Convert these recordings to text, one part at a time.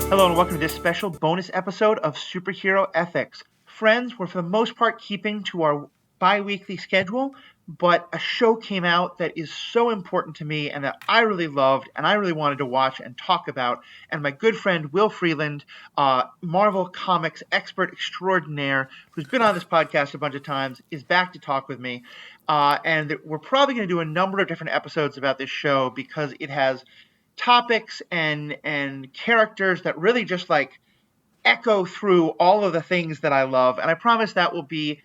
Hello and welcome to this special bonus episode of Superhero Ethics. Friends, we're for the most part keeping to our bi-weekly schedule, but a show came out that is so important to me and that I really loved and I really wanted to watch and talk about. And my good friend Will Freeland, Marvel Comics expert extraordinaire, who's been on this podcast a bunch of times, is back to talk with me. And we're probably going to do a number of different episodes about this show because it has topics and characters that really just like echo through all of the things that I love. And I promise that will be,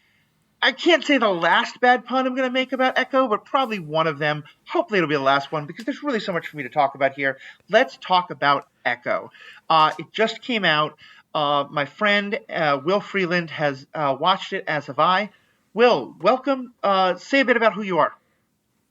I can't say the last bad pun I'm going to make about Echo, but probably one of them. Hopefully it'll be the last one because there's really so much for me to talk about here. Let's talk about Echo. It just came out. My friend Will Freeland has watched it, as have I. Will, welcome. Say a bit about who you are.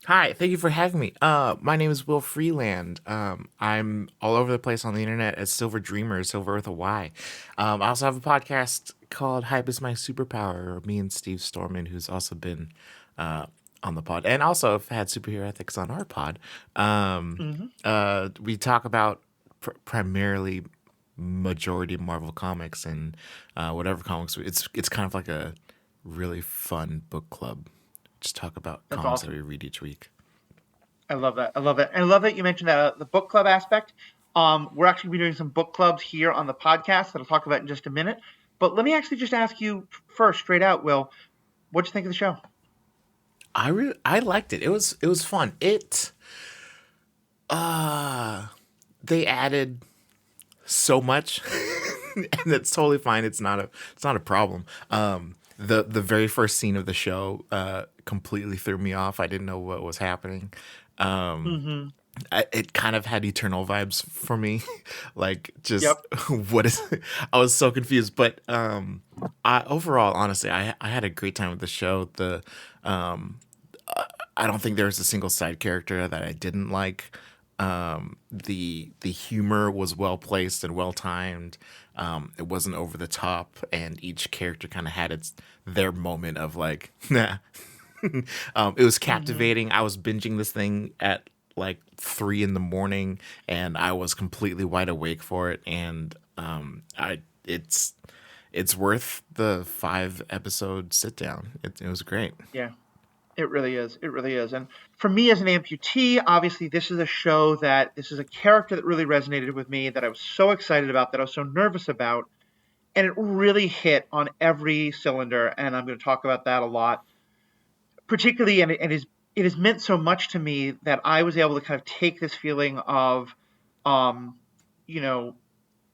Hi, thank you for having me. My name is Will Freeland. I'm all over the place on the internet as Silver Dreamer, Silver with a Y. I also have a podcast called Hype is My Superpower. Me and Steve Storman, who's also been on the pod, and also have had superhero ethics on our pod. We talk about primarily majority Marvel comics and whatever comics. It's kind of like a really fun book club. Just talk about That's comics awesome. that we read each week. I love that. I love that. And I love that you mentioned that the book club aspect. We're actually be doing some book clubs here on the podcast that I'll talk about in just a minute. But let me actually just ask you first, straight out, Will, what'd you think of the show? I liked it. It was fun. They added so much, and that's totally fine. It's not a problem. The very first scene of the show completely threw me off. I didn't know what was happening. Mm-hmm. It kind of had Eternal vibes for me. Like, just Yep. what is I was so confused, but I overall, honestly, I had a great time with the show. The I don't think there was a single side character that I didn't like. The humor was well placed and well timed. It wasn't over the top, and each character kind of had their moment of like, nah. It was Mm-hmm. captivating. I was binging this thing at like 3 in the morning, and I was completely wide awake for it. And I it's worth the 5 episode sit down. It was great. Yeah, it really is. It really is. And for me as an amputee, obviously this is a show that this is a character that really resonated with me, that I was so excited about, that I was so nervous about. And it really hit on every cylinder. And I'm going to talk about that a lot, particularly, and it has meant so much to me that I was able to kind of take this feeling of, um, you know,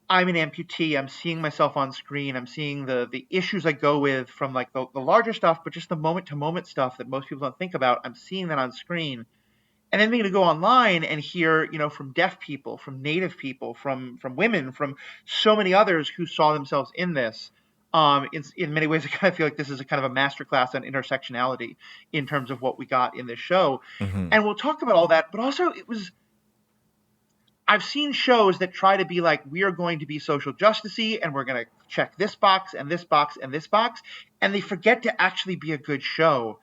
I'm an amputee. I'm seeing myself on screen. I'm seeing the issues I go with from like the larger stuff, but just the moment to moment stuff that most people don't think about. I'm seeing that on screen, and then being able to go online and hear, from deaf people, from native people, from women, from so many others who saw themselves in this. In many ways, I kind of feel like this is a kind of a masterclass on intersectionality in terms of what we got in this show. Hmm. And we'll talk about all that, but also I've seen shows that try to be like, we are going to be social justicey and we're going to check this box and this box and this box, and they forget to actually be a good show.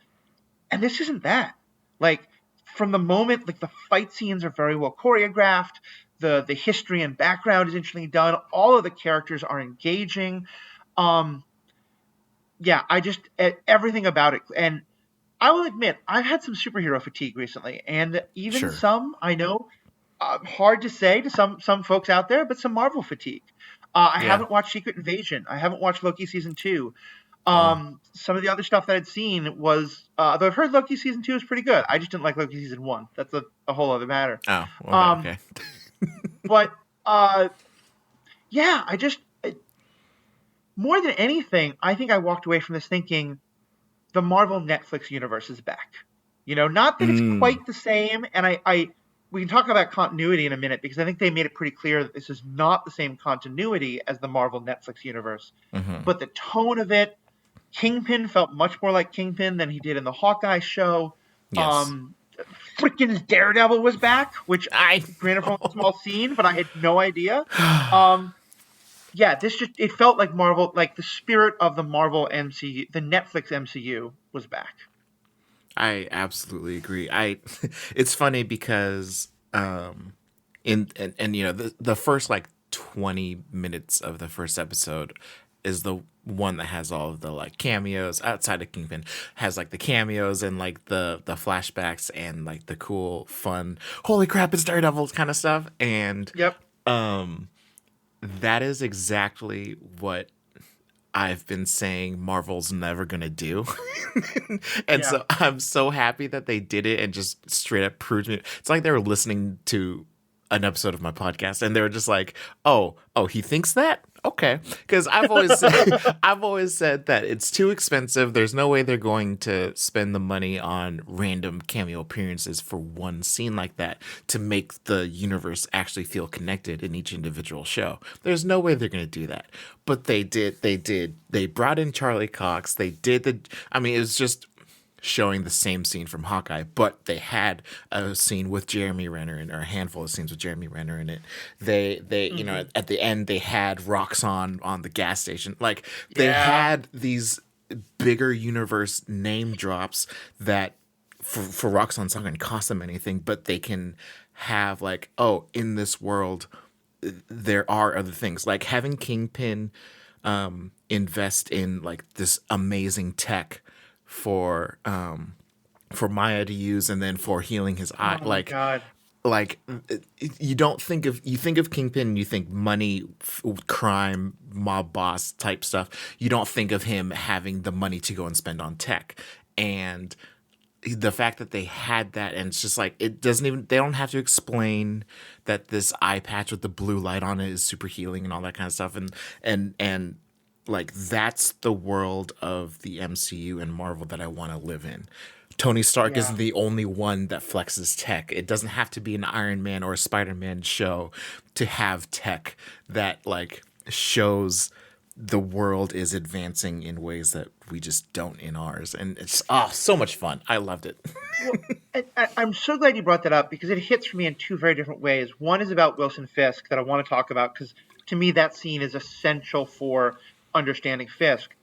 And this isn't that. Like, from the moment, like, the fight scenes are very well choreographed, the history and background is interestingly done, all of the characters are engaging. Um, yeah, everything about it. And I will admit, I've had some superhero fatigue recently, and even Sure. some, I know, hard to say to some folks out there, but some Marvel fatigue. I Yeah. haven't watched Secret Invasion. I haven't watched Loki season 2. Oh. Some of the other stuff that I'd seen was, though I've heard Loki season 2 is pretty good. I just didn't like Loki season 1. That's a whole other matter. Oh. Okay. Um, Okay. but yeah, more than anything, I think I walked away from this thinking the Marvel Netflix universe is back. Not that it's Mm. quite the same, and we can talk about continuity in a minute because I think they made it pretty clear that this is not the same continuity as the Marvel Netflix universe. Hmm. But the tone of it, Kingpin felt much more like Kingpin than he did in the Hawkeye show. Yes. Um, Freaking Daredevil was back, which I granted from a know. small scene, but I had no idea. Um, yeah, this just it felt like Marvel, like the spirit of the Marvel MCU, the Netflix MCU was back. I absolutely agree. It's funny because in and the first like 20 minutes of the first episode is the one that has all of the like cameos outside of Kingpin, has like the cameos and like the flashbacks and like the cool fun holy crap it's Daredevil kind of stuff. And Yep. that is exactly what I've been saying Marvel's never gonna do. And Yeah. so I'm so happy that they did it and just straight up proved me. It's like they were listening to an episode of my podcast and they were just like, oh, he thinks that? Okay. Because I've always said that it's too expensive. There's no way they're going to spend the money on random cameo appearances for one scene like that to make the universe actually feel connected in each individual show. There's no way they're going to do that. But they did. They brought in Charlie Cox. They did it was just showing the same scene from Hawkeye, but they had a scene with Jeremy Renner or a handful of scenes with Jeremy Renner in it. They you know, at the end they had Roxxon on the gas station. Like they had these bigger universe name drops that for Roxxon's not going to cost them anything, but they can have like, oh, in this world there are other things, like having Kingpin invest in like this amazing tech for Maya to use and then for healing his eye. Oh my God. Like you think of Kingpin, you think money, crime, mob boss type stuff. You don't think of him having the money to go and spend on tech. And the fact that they had that, and it's just like, it doesn't even, they don't have to explain that this eye patch with the blue light on it is super healing and all that kind of stuff. And like, that's the world of the MCU and Marvel that I want to live in. Tony Stark isn't the only one that flexes tech. It doesn't have to be an Iron Man or a Spider-Man show to have tech that like shows the world is advancing in ways that we just don't in ours. And it's so much fun. I loved it. Well, I'm so glad you brought that up because it hits for me in two very different ways. One is about Wilson Fisk that I want to talk about because to me that scene is essential for understanding Fisk.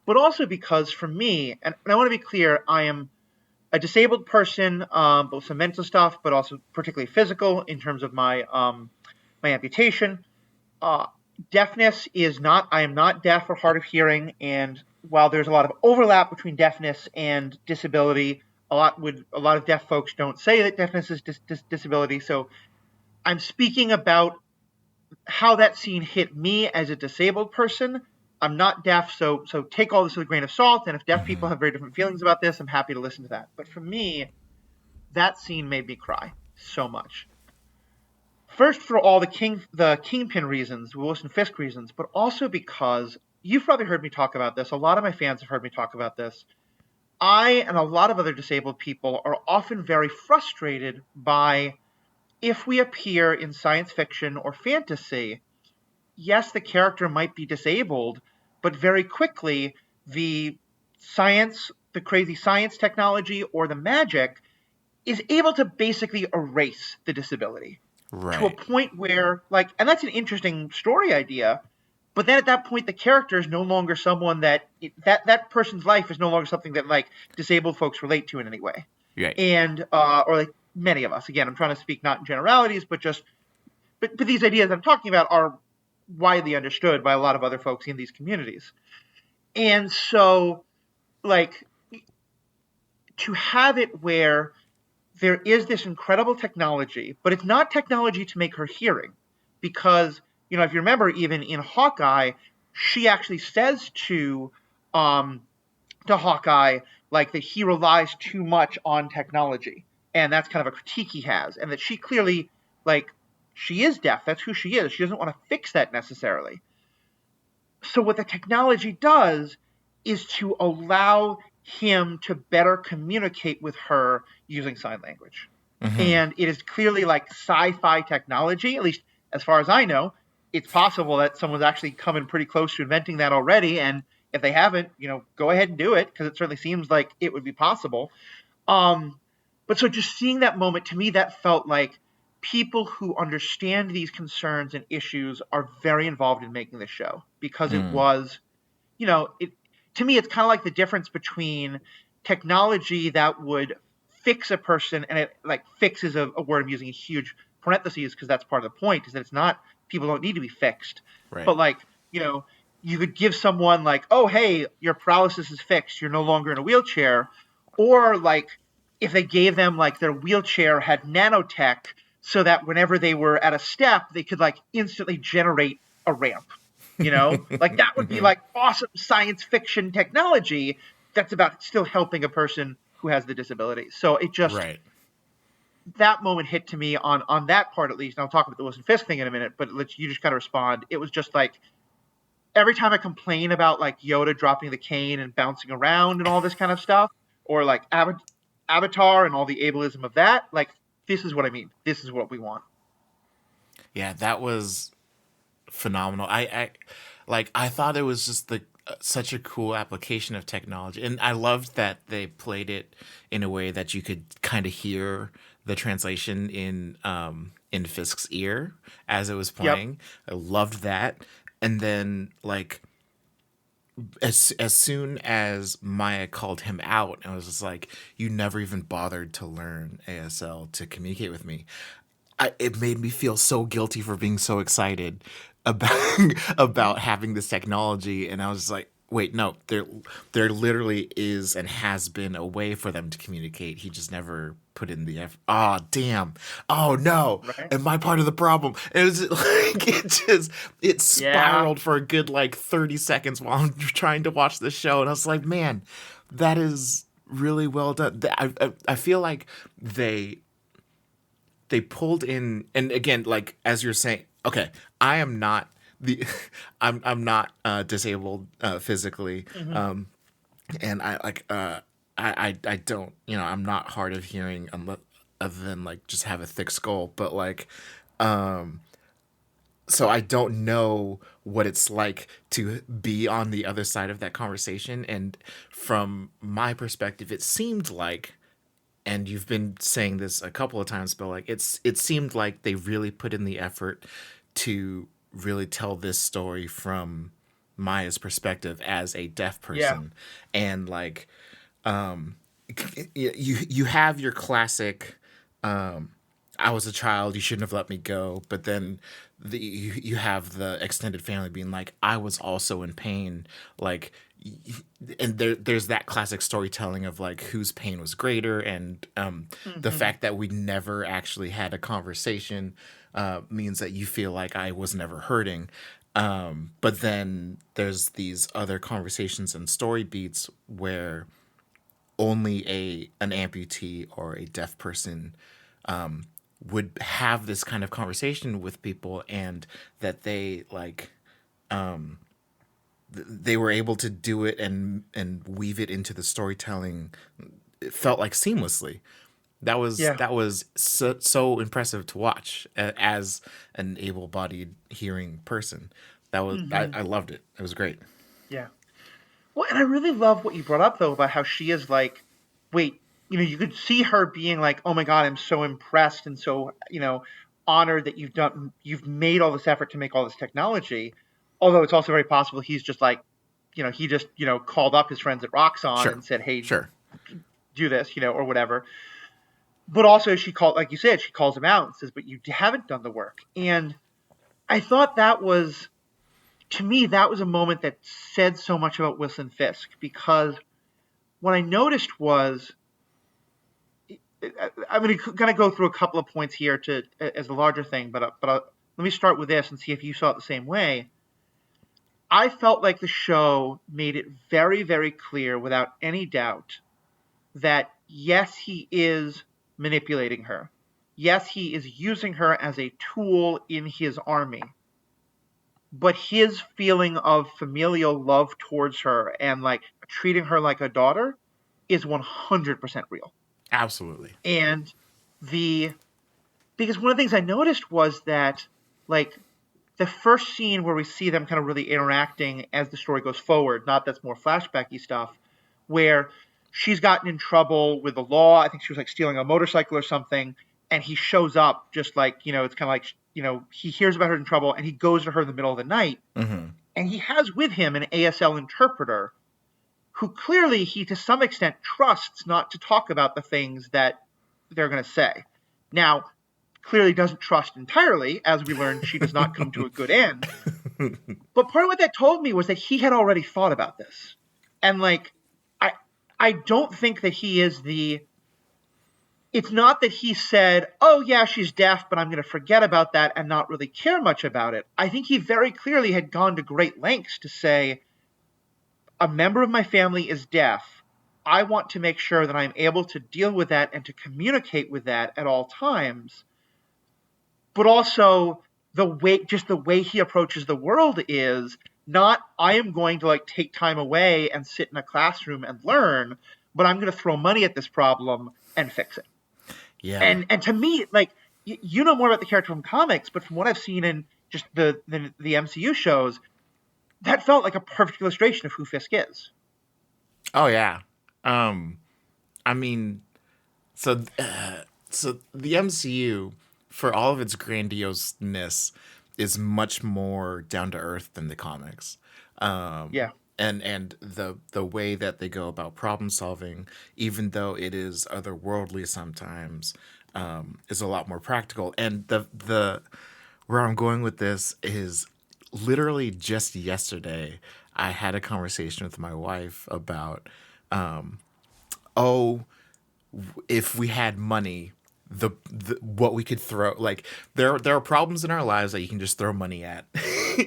But also because for me, and I want to be clear, I am a disabled person, both some mental stuff, but also particularly physical in terms of my my amputation. Deafness is not, I am not deaf or hard of hearing, and while there's a lot of overlap between deafness and disability, a lot of deaf folks don't say that deafness is disability. So I'm speaking about how that scene hit me as a disabled person. I'm not deaf, so take all this with a grain of salt. And if deaf people have very different feelings about this, I'm happy to listen to that. But for me, that scene made me cry so much. First, for all the Kingpin reasons, Wilson Fisk reasons, but also because you've probably heard me talk about this. A lot of my fans have heard me talk about this. I and a lot of other disabled people are often very frustrated by if we appear in science fiction or fantasy. Yes, the character might be disabled, but very quickly the science, the crazy science technology or the magic is able to basically erase the disability to a Right. point where, like, and that's an interesting story idea, but then at that point the character is no longer someone that person's life is no longer something that like disabled folks relate to in any way. Right. And or like many of us. Again, I'm trying to speak not in generalities, but just but these ideas I'm talking about are widely understood by a lot of other folks in these communities. And so, like, to have it where there is this incredible technology, but it's not technology to make her hearing. Because, if you remember, even in Hawkeye, she actually says to Hawkeye, like, that he relies too much on technology. And that's kind of a critique he has. And that she clearly, like, she is deaf. That's who she is. She doesn't want to fix that necessarily. So what the technology does is to allow him to better communicate with her using sign language. And it is clearly like sci-fi technology, at least as far as I know. It's possible that someone's actually coming pretty close to inventing that already. And if they haven't, go ahead and do it because it certainly seems like it would be possible. But so just seeing that moment, to me, that felt like people who understand these concerns and issues are very involved in making this show because it was, to me, it's kind of like the difference between technology that would fix a person, and it like fix is a word I'm using in huge parentheses because that's part of the point, is that it's not people don't need to be fixed. Right. But like, you know, you could give someone like, oh, hey, your paralysis is fixed. You're no longer in a wheelchair. Or like if they gave them like their wheelchair had nanotech so that whenever they were at a step, they could like instantly generate a ramp. Like that would be like awesome science fiction technology that's about still helping a person who has the disability. So it just, Right. that moment hit to me on that part at least. And I'll talk about the Wilson Fisk thing in a minute, but you just kind of respond. It was just like every time I complain about like Yoda dropping the cane and bouncing around and all this kind of stuff, or like Avatar and all the ableism of that, like this is what I mean. This is what we want. Yeah, that was phenomenal. I thought it was just such a cool application of technology, and I loved that they played it in a way that you could kind of hear the translation in Fisk's ear as it was Yep. playing. I loved that, and then like as soon as Maya called him out, I was just like, "You never even bothered to learn ASL to communicate with me." It made me feel so guilty for being so excited about about having this technology, and I was just like, "Wait, no, there literally is and has been a way for them to communicate. He just never put in the effort." Oh, damn! Oh no! Right. Am I part of the problem? It was like it Yeah. spiraled for a good like 30 seconds while I'm trying to watch the show, and I was like, "Man, that is really well done." I feel like they pulled in, and again, like as you're saying, okay, I am not the I'm not disabled physically, Hmm. and I like I don't, I'm not hard of hearing unless, other than like just have a thick skull, but like so I don't know what it's like to be on the other side of that conversation, and from my perspective it seemed like, and you've been saying this a couple of times, but like it seemed like they really put in the effort to really tell this story from Maya's perspective as a deaf Yeah. person. And like you have your classic I was a child, you shouldn't have let me go, but then you have the extended family being like, I was also in pain, like, and there's that classic storytelling of like whose pain was greater, and the Hmm. fact that we never actually had a conversation means that you feel like I was never hurting. But then there's these other conversations and story beats where only an amputee or a deaf person would have this kind of conversation with people, and that they like they were able to do it and weave it into the storytelling. It felt like seamlessly. Yeah. That was so impressive to watch as an able-bodied hearing person. That was Hmm. I loved it. It was great. Yeah. Well, and I really love what you brought up though about how she is like, wait, you could see her being like, oh my God, I'm so impressed and so, honored that you've made all this effort to make all this technology. Although it's also very possible he's just like, he just, called up his friends at Roxxon Sure, and said, hey, sure. do this, or whatever. But also she called, like you said, she calls him out and says, but you haven't done the work. And I thought that was, to me, that was a moment that said so much about Wilson Fisk because what I noticed was I'm going to kind of go through a couple of points here to as a larger thing, but let me start with this and see if you saw it the same way. I felt like the show made it very, very clear, without any doubt, that yes, he is manipulating her. Yes, he is using her as a tool in his army. But his feeling of familial love towards her and like treating her like a daughter is 100% real. Absolutely. And the because one of the things I noticed was that like the first scene where we see them kind of really interacting as the story goes forward, not that's more flashbacky stuff, where she's gotten in trouble with the law. I think she was like stealing a motorcycle or something, and he shows up just like, it's kind of like, he hears about her in trouble and he goes to her in the middle of the night, Hmm. and he has with him an ASL interpreter who clearly he to some extent trusts not to talk about the things that they're going to say. Now, clearly doesn't trust entirely. As we learned, she does not come to a good end. But part of what that told me was that he had already thought about this. And like, I I don't think that he is the it's not that he said, "Oh yeah, she's deaf, but I'm going to forget about that and not really care much about it." I think he very clearly had gone to great lengths to say, "A member of my family is deaf. I want to make sure that I'm able to deal with that and to communicate with that at all times." But also the way he approaches the world is not, I am going to like take time away and sit in a classroom and learn, but I'm going to throw money at this problem and fix it. Yeah. And to me, like, you know more about the character from comics, but from what I've seen in just the MCU shows, that felt like a perfect illustration of who Fisk is. Oh yeah. Um, I mean, so so the MCU, for all of its grandioseness, is much more down to earth than the comics. Yeah, And the way that they go about problem solving, even though it is otherworldly sometimes, is a lot more practical. And the where I'm going with this is literally just yesterday I had a conversation with my wife about, oh, if we had money, the what we could throw, like, there are problems in our lives that you can just throw money at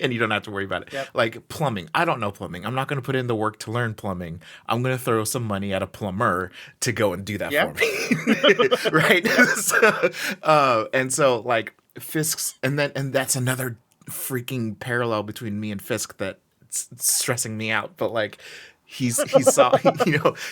and you don't have to worry about it. yep, Like plumbing, I don't know plumbing, I'm not going to put in the work to learn plumbing, I'm going to throw some money at a plumber to go and do that yeah, for me. Right. So, and so like Fisk's, and that's another freaking parallel between me and Fisk that's stressing me out, but like he saw,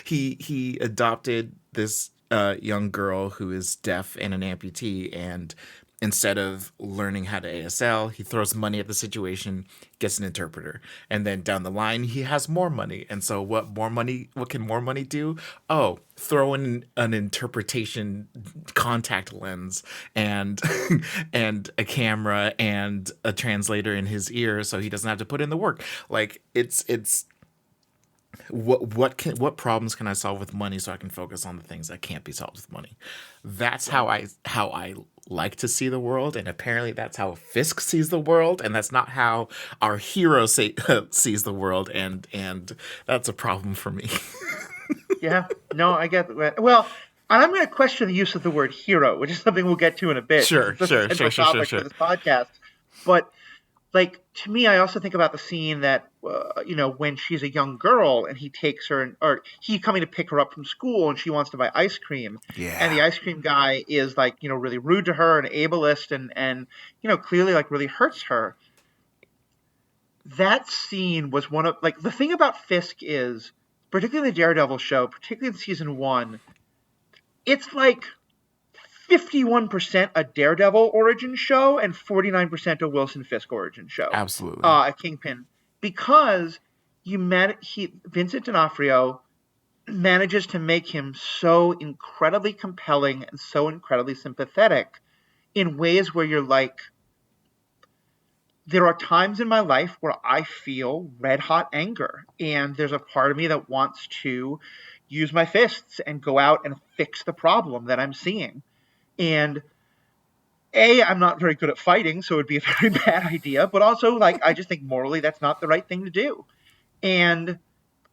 he adopted this young girl who is deaf and an amputee, and instead of learning how to ASL, he throws money at the situation, gets an interpreter, and then down the line he has more money. And so what can more money do? Oh, throw in an interpretation contact lens and and a camera and a translator in his ear so he doesn't have to put in the work. Like it's what problems can I solve with money so I can focus on the things that can't be solved with money. That's right. how I like to see the world, and apparently that's how Fisk sees the world, and that's not how our hero sees the world, and that's a problem for me. Yeah, no, I get that. Well, and I'm going to question the use of the word hero, which is something we'll get to in a bit, Sure, since that's the sure, sure, central sure, sure, topic for sure. this podcast. But like, to me, I also think about the scene that when she's a young girl and he takes her, or he coming to pick her up from school, and she wants to buy ice cream, and the Yeah. ice cream guy is like, really rude to her and ableist, and clearly like really hurts her. That scene was one of, like, the thing about Fisk is, particularly the Daredevil show, particularly in season one, it's like 51% a Daredevil origin show and 49% a Wilson Fisk origin show, Absolutely. a Kingpin, because Vincent D'Onofrio manages to make him so incredibly compelling and so incredibly sympathetic in ways where you're like, there are times in my life where I feel red hot anger, and there's a part of me that wants to use my fists and go out and fix the problem that I'm seeing. And I'm not very good at fighting, so it would be a very bad idea. But also, like, I just think morally that's not the right thing to do. And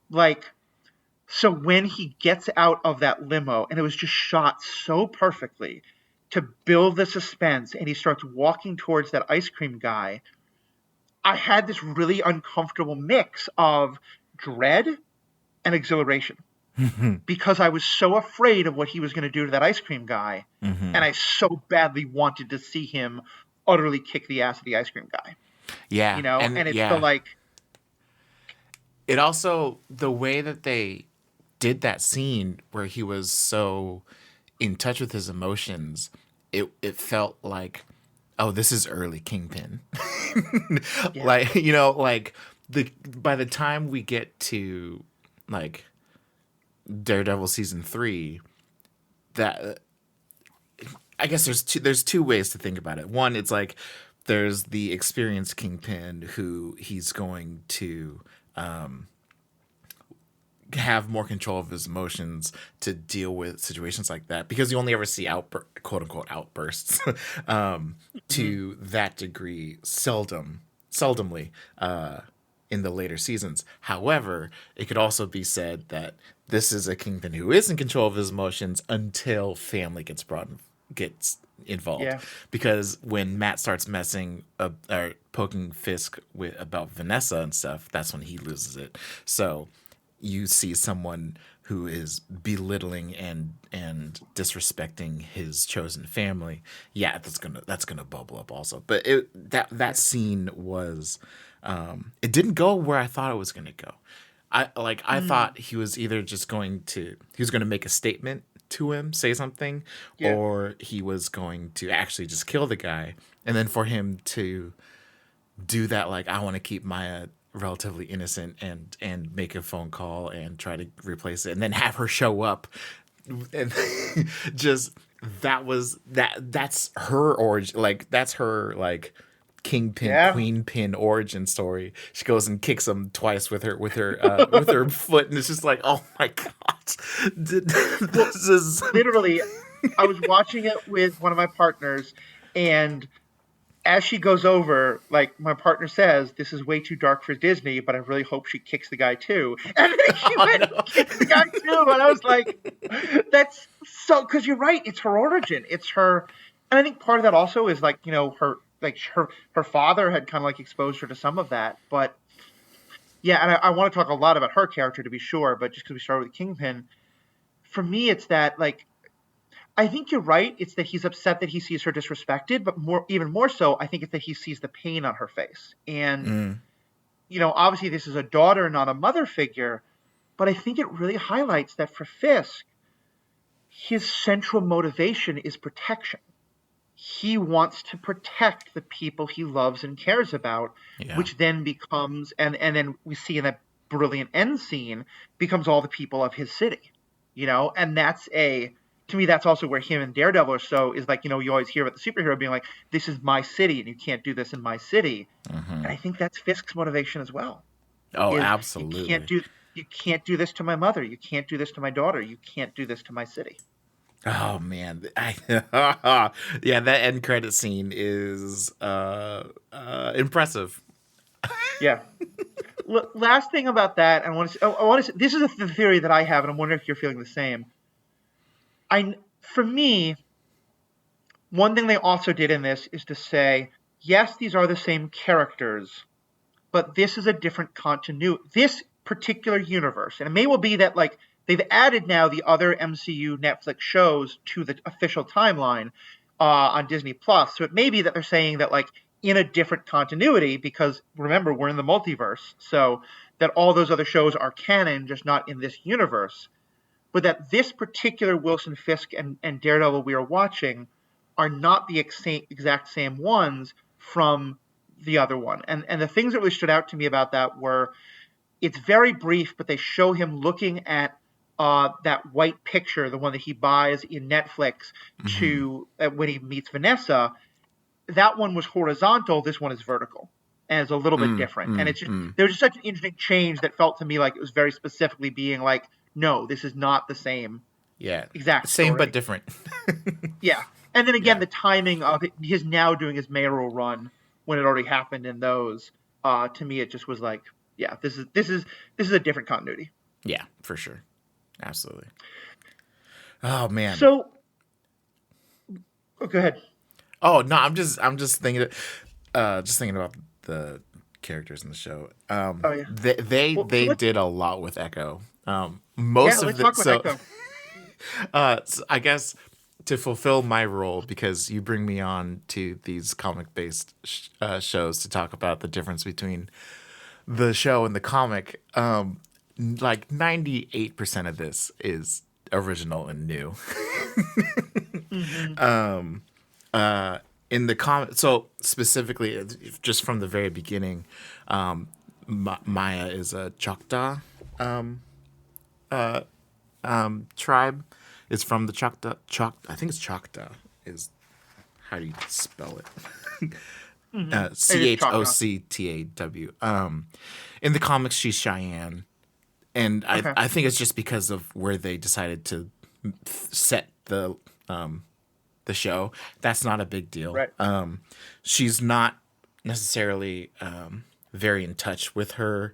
like, so when he gets out of that limo, and it was just shot so perfectly to build the suspense, and he starts walking towards that ice cream guy, I had this really uncomfortable mix of dread and exhilaration because I was so afraid of what he was going to do to that ice cream guy, and I so badly wanted to see him utterly kick the ass of the ice cream guy. Yeah, and And it's the yeah, like, it also, the way that they did that scene where he was so in touch with his emotions, it felt like, oh, this is early Kingpin. yeah, Like, like the by the time we get to like Daredevil season 3, that I guess there's two ways to think about it. One, it's like there's the experienced Kingpin who he's going to have more control of his emotions to deal with situations like that, because you only ever see quote unquote outbursts Hmm. to that degree seldomly in the later seasons. However, it could also be said that this is a kingpin who is in control of his emotions until family gets involved, Yeah. because when Matt starts messing up or poking Fisk about Vanessa and stuff, that's when he loses it. So you see someone who is belittling and disrespecting his chosen family, yeah, that's gonna bubble up also. But that Yeah. scene was, it didn't go where I thought it was gonna go. I Mm. thought he was either just going to make a statement to him, say something, Yeah. or he was going to actually just kill the guy, and then for him to do that, like, I want to keep Maya relatively innocent and make a phone call and try to replace it, and then have her show up, and just that's her origin, like that's her like kingpin Yeah. queen pin origin story. She goes and kicks him twice with her foot, and it's just like, oh my god, Well, this is literally, I was watching it with one of my partners, and as she goes over, like my partner says, "This is way too dark for Disney, but I really hope she kicks the guy too." And then she oh went and no. kicked the guy too, and I was like, "That's so." Because you're right, it's her origin, it's her, and I think part of that also is like her father had kind of like exposed her to some of that, but yeah, and I want to talk a lot about her character to be sure, but just because we started with Kingpin, for me, it's that like I think you're right. It's that he's upset that he sees her disrespected, but even more so, I think it's that he sees the pain on her face. And, Mm, obviously this is a daughter, not a mother figure, but I think it really highlights that for Fisk, his central motivation is protection. He wants to protect the people he loves and cares about, yeah. which then becomes, and then we see in that brilliant end scene, becomes all the people of his city, and to me, that's also where him and Daredevil are so, is like, you always hear about the superhero being like, this is my city and you can't do this in my city. And I think that's Fisk's motivation as well, Oh, is absolutely. you can't do this to my mother. You can't do this to my daughter. You can't do this to my city. Oh man, yeah, that end credit scene is impressive. Yeah. Last thing about that, I want to. This is the theory that I have, and I'm wondering if you're feeling the same. For me, one thing they also did in this is to say, yes, these are the same characters, but this is a different continuity. This particular universe, and it may well be that like they've added now the other MCU Netflix shows to the official timeline on Disney Plus. So it may be that they're saying that like in a different continuity, because remember we're in the multiverse, so that all those other shows are canon, just not in this universe. But that this particular Wilson Fisk and Daredevil we are watching are not the exact same ones from the other one. And the things that really stood out to me about that were, it's very brief, but they show him looking at that white picture, the one that he buys in Netflix to when he meets Vanessa. That one was horizontal. This one is vertical, and it's a little bit Mm, different. And mm, it's just mm. there was just such an interesting change that felt to me like it was very specifically being like, no, this is not the same Yeah, exact same but story. different. Yeah. And then again, Yeah. the timing of his now doing his mayoral run when it already happened in those, to me, it just was like, yeah, this is a different continuity. Yeah, for sure. Absolutely. Oh man. So, oh, go ahead. Oh no, I'm just thinking, just thinking about the characters in the show. Oh yeah. Well, so They let's did a lot with Echo. yeah, Most of let's the talk about Echo. so I guess to fulfill my role, because you bring me on to these comic based shows to talk about the difference between the show and the comic. Like 98% of this is original and new. Hmm. In the comic, so specifically, just from the very beginning, Maya is a Choctaw tribe. It's from the Choctaw. I think it's Choctaw. Is how do you spell it? Hmm. It is Choctaw. Choctaw. In the comics, she's Cheyenne, and Okay. I think it's just because of where they decided to set the show. That's not a big deal. Right. She's not necessarily very in touch with her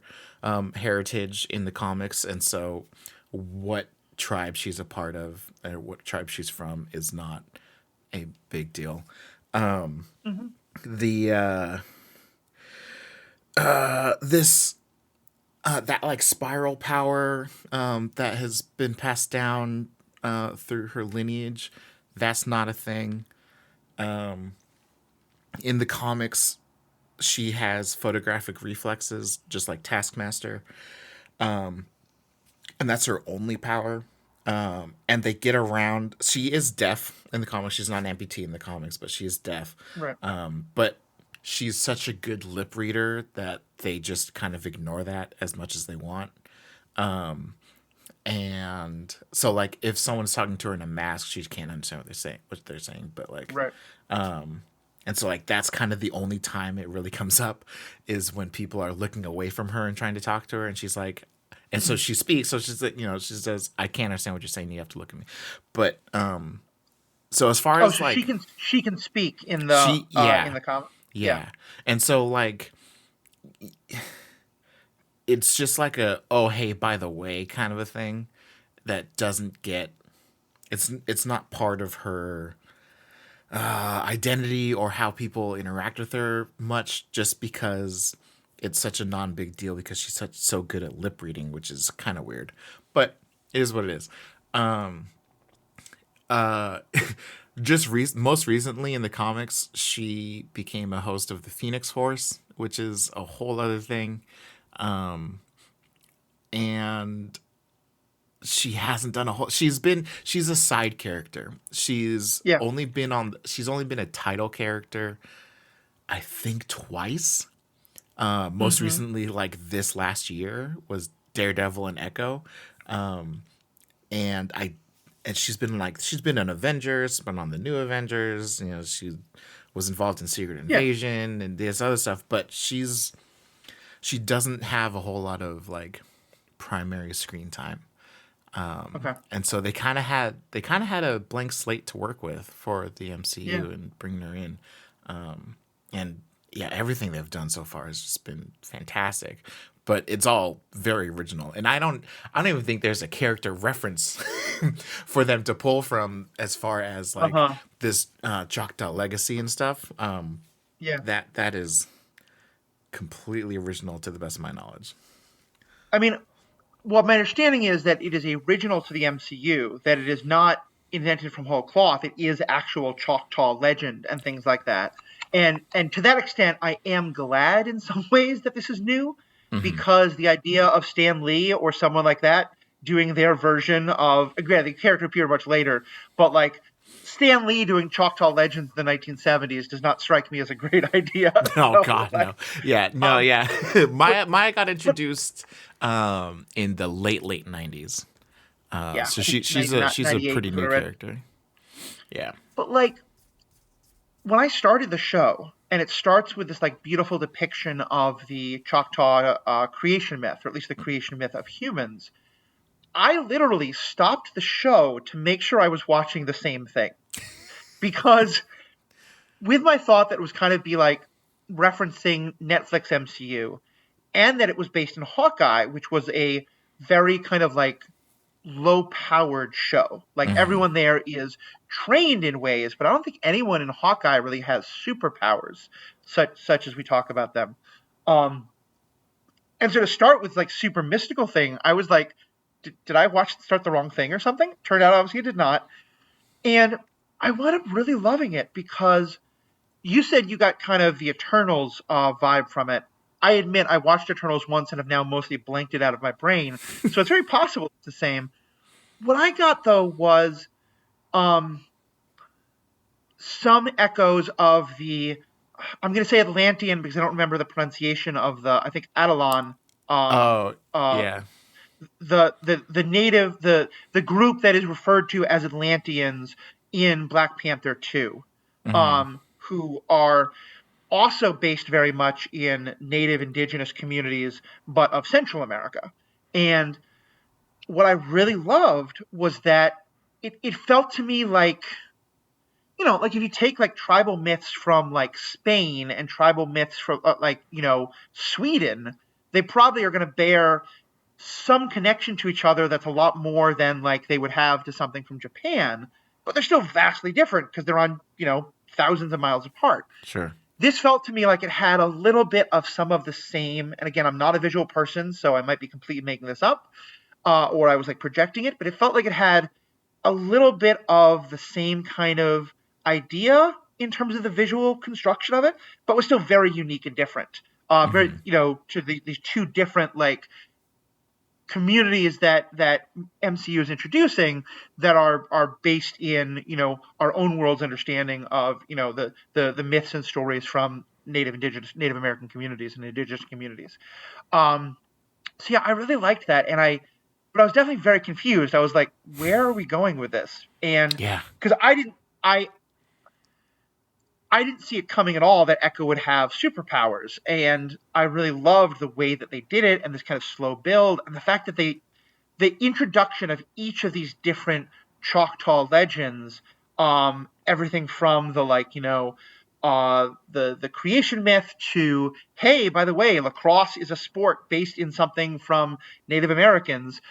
heritage in the comics, and so what tribe she's a part of or what tribe she's from is not a big deal. Hmm. The this that like spiral power that has been passed down through her lineage, that's not a thing. In the comics, she has photographic reflexes, just like Taskmaster, and that's her only power. And they get around. She is deaf in the comics. She's not an amputee in the comics, but she is deaf. Right. But she's such a good lip reader that they just kind of ignore that as much as they want. And so, like, if someone's talking to her in a mask, she can't understand what they're saying. But like, Right. and so like that's kind of the only time it really comes up is when people are looking away from her and trying to talk to her, and she's like, and so she speaks. So she's like, she says, "I can't understand what you're saying. You have to look at me." But so as far Oh, as so like she can speak she, in the comic. Yeah. yeah, and so like it's just like a oh hey by the way kind of a thing that doesn't get it's not part of her identity or how people interact with her much just because it's such a non big deal because she's so good at lip reading, which is kind of weird, but it is what it is. Uh, just most recently in the comics, she became a host of the Phoenix Force, which is a whole other thing. And she hasn't done a whole she's a side character. Yeah. She's only been a title character I think twice. Most Hmm. recently like this last year was Daredevil and Echo. And I and she's been on Avengers, been on the new Avengers, she was involved in Secret Yeah. Invasion and this other stuff, but she doesn't have a whole lot of like primary screen time. Okay. And so they kind of had a blank slate to work with for the Yeah. MCU and bringing her in. And yeah, everything they've done so far has just been fantastic. But it's all very original, and I don't even think there's a character reference for them to pull from as far as Uh like huh. this Choctaw legacy and stuff. Yeah. That is completely original to the best of my knowledge. I mean, well, my understanding is that it is original to the MCU, that it is not invented from whole cloth. It is actual Choctaw legend and things like that. And to that extent, I am glad in some ways that this is new, Hmm. because the idea of Stan Lee or someone like that doing their version of, again, the character appeared much later, but like Stan Lee doing Choctaw Legends in the 1970s does not strike me as a great idea. Oh So God, like, no. Yeah, no, um, yeah. but Maya got but introduced in the late '90s. yeah, So I think she's a 98 pretty is what I new read. character. Yeah. But like when I started the show, and it starts with this like beautiful depiction of the Choctaw creation myth, or at least the creation myth of humans, I literally stopped the show to make sure I was watching the same thing, because with my thought that it was kind of be like referencing Netflix MCU, and that it was based in Hawkeye, which was a very kind of like low powered show. Like Hmm. everyone there is trained in ways, but I don't think anyone in Hawkeye really has superpowers such as we talk about them. Um and so to start with like super mystical thing, I was like, did I watch start the wrong thing or something? Turned out obviously I did not. And I wound up really loving it because you said you got kind of the Eternals vibe from it. I admit I watched Eternals once and have now mostly blanked it out of my brain. So it's very possible it's the same. What I got though was um, some echoes of the, I'm going to say Atlantean because I don't remember the pronunciation of the, I think Adelon, um, Oh uh, yeah. the native, the group that is referred to as Atlanteans in Black Panther 2, Hmm. who are also based very much in native indigenous communities, but of Central America. And what I really loved was that it felt to me like, like if you take like tribal myths from like Spain and tribal myths from like, Sweden, they probably are going to bear some connection to each other that's a lot more than like they would have to something from Japan, but they're still vastly different because they're on, thousands of miles apart. Sure. This felt to me like it had a little bit of some of the same, and again, I'm not a visual person, so I might be completely making this up, or I was like projecting it, but it felt like it had a little bit of the same kind of idea in terms of the visual construction of it, but was still very unique and different. Very, Hmm. to these two different like communities that MCU is introducing that are based in our own world's understanding of the myths and stories from Native American communities and indigenous communities. Um, so yeah, I really liked that, but I was definitely very confused. I was like, where are we going with this? And Yeah. because I didn't see it coming at all that Echo would have superpowers, and I really loved the way that they did it and this kind of slow build and the fact that the introduction of each of these different Choctaw legends, everything from the like, the creation myth to, hey, by the way, lacrosse is a sport based in something from Native Americans,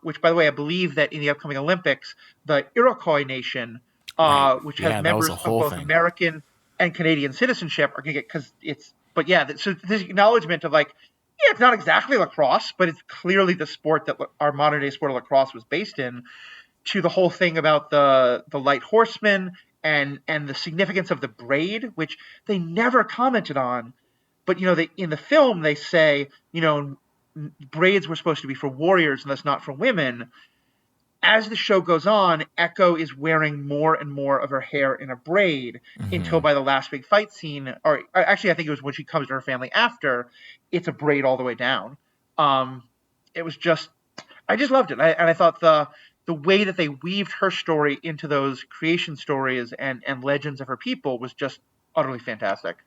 which by the way, I believe that in the upcoming Olympics, the Iroquois Nation, Right. which has Yeah, that was a members of whole both thing. American and Canadian citizenship, are going to get, because it's, but yeah, so this acknowledgement of like, yeah, it's not exactly lacrosse, but it's clearly the sport that our modern day sport of lacrosse was based in. To the whole thing about the light horseman and the significance of the braid, which they never commented on, but in the film they say braids were supposed to be for warriors and that's not for women. As the show goes on, Echo is wearing more and more of her hair in a braid until Hmm. by the last big fight scene, or actually, I think it was when she comes to her family after, it's a braid all the way down. Um, it was just, I just loved it, and I thought the way that they weaved her story into those creation stories and legends of her people was just utterly fantastic.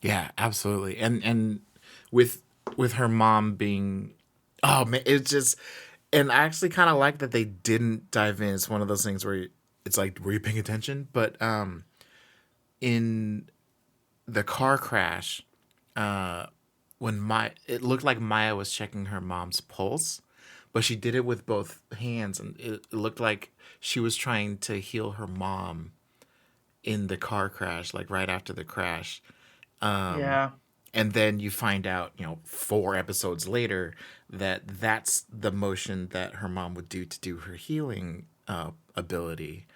Yeah, absolutely. And with with her mom being, oh man, it's just, and I actually kind of like that they didn't dive in. It's one of those things where it's like, were you paying attention? But in the car crash, when it looked like Maya was checking her mom's pulse, but she did it with both hands, and it looked like she was trying to heal her mom in the car crash, like right after the crash. Yeah. And then you find out, 4 episodes later, that that's the motion that her mom would do to do her healing ability,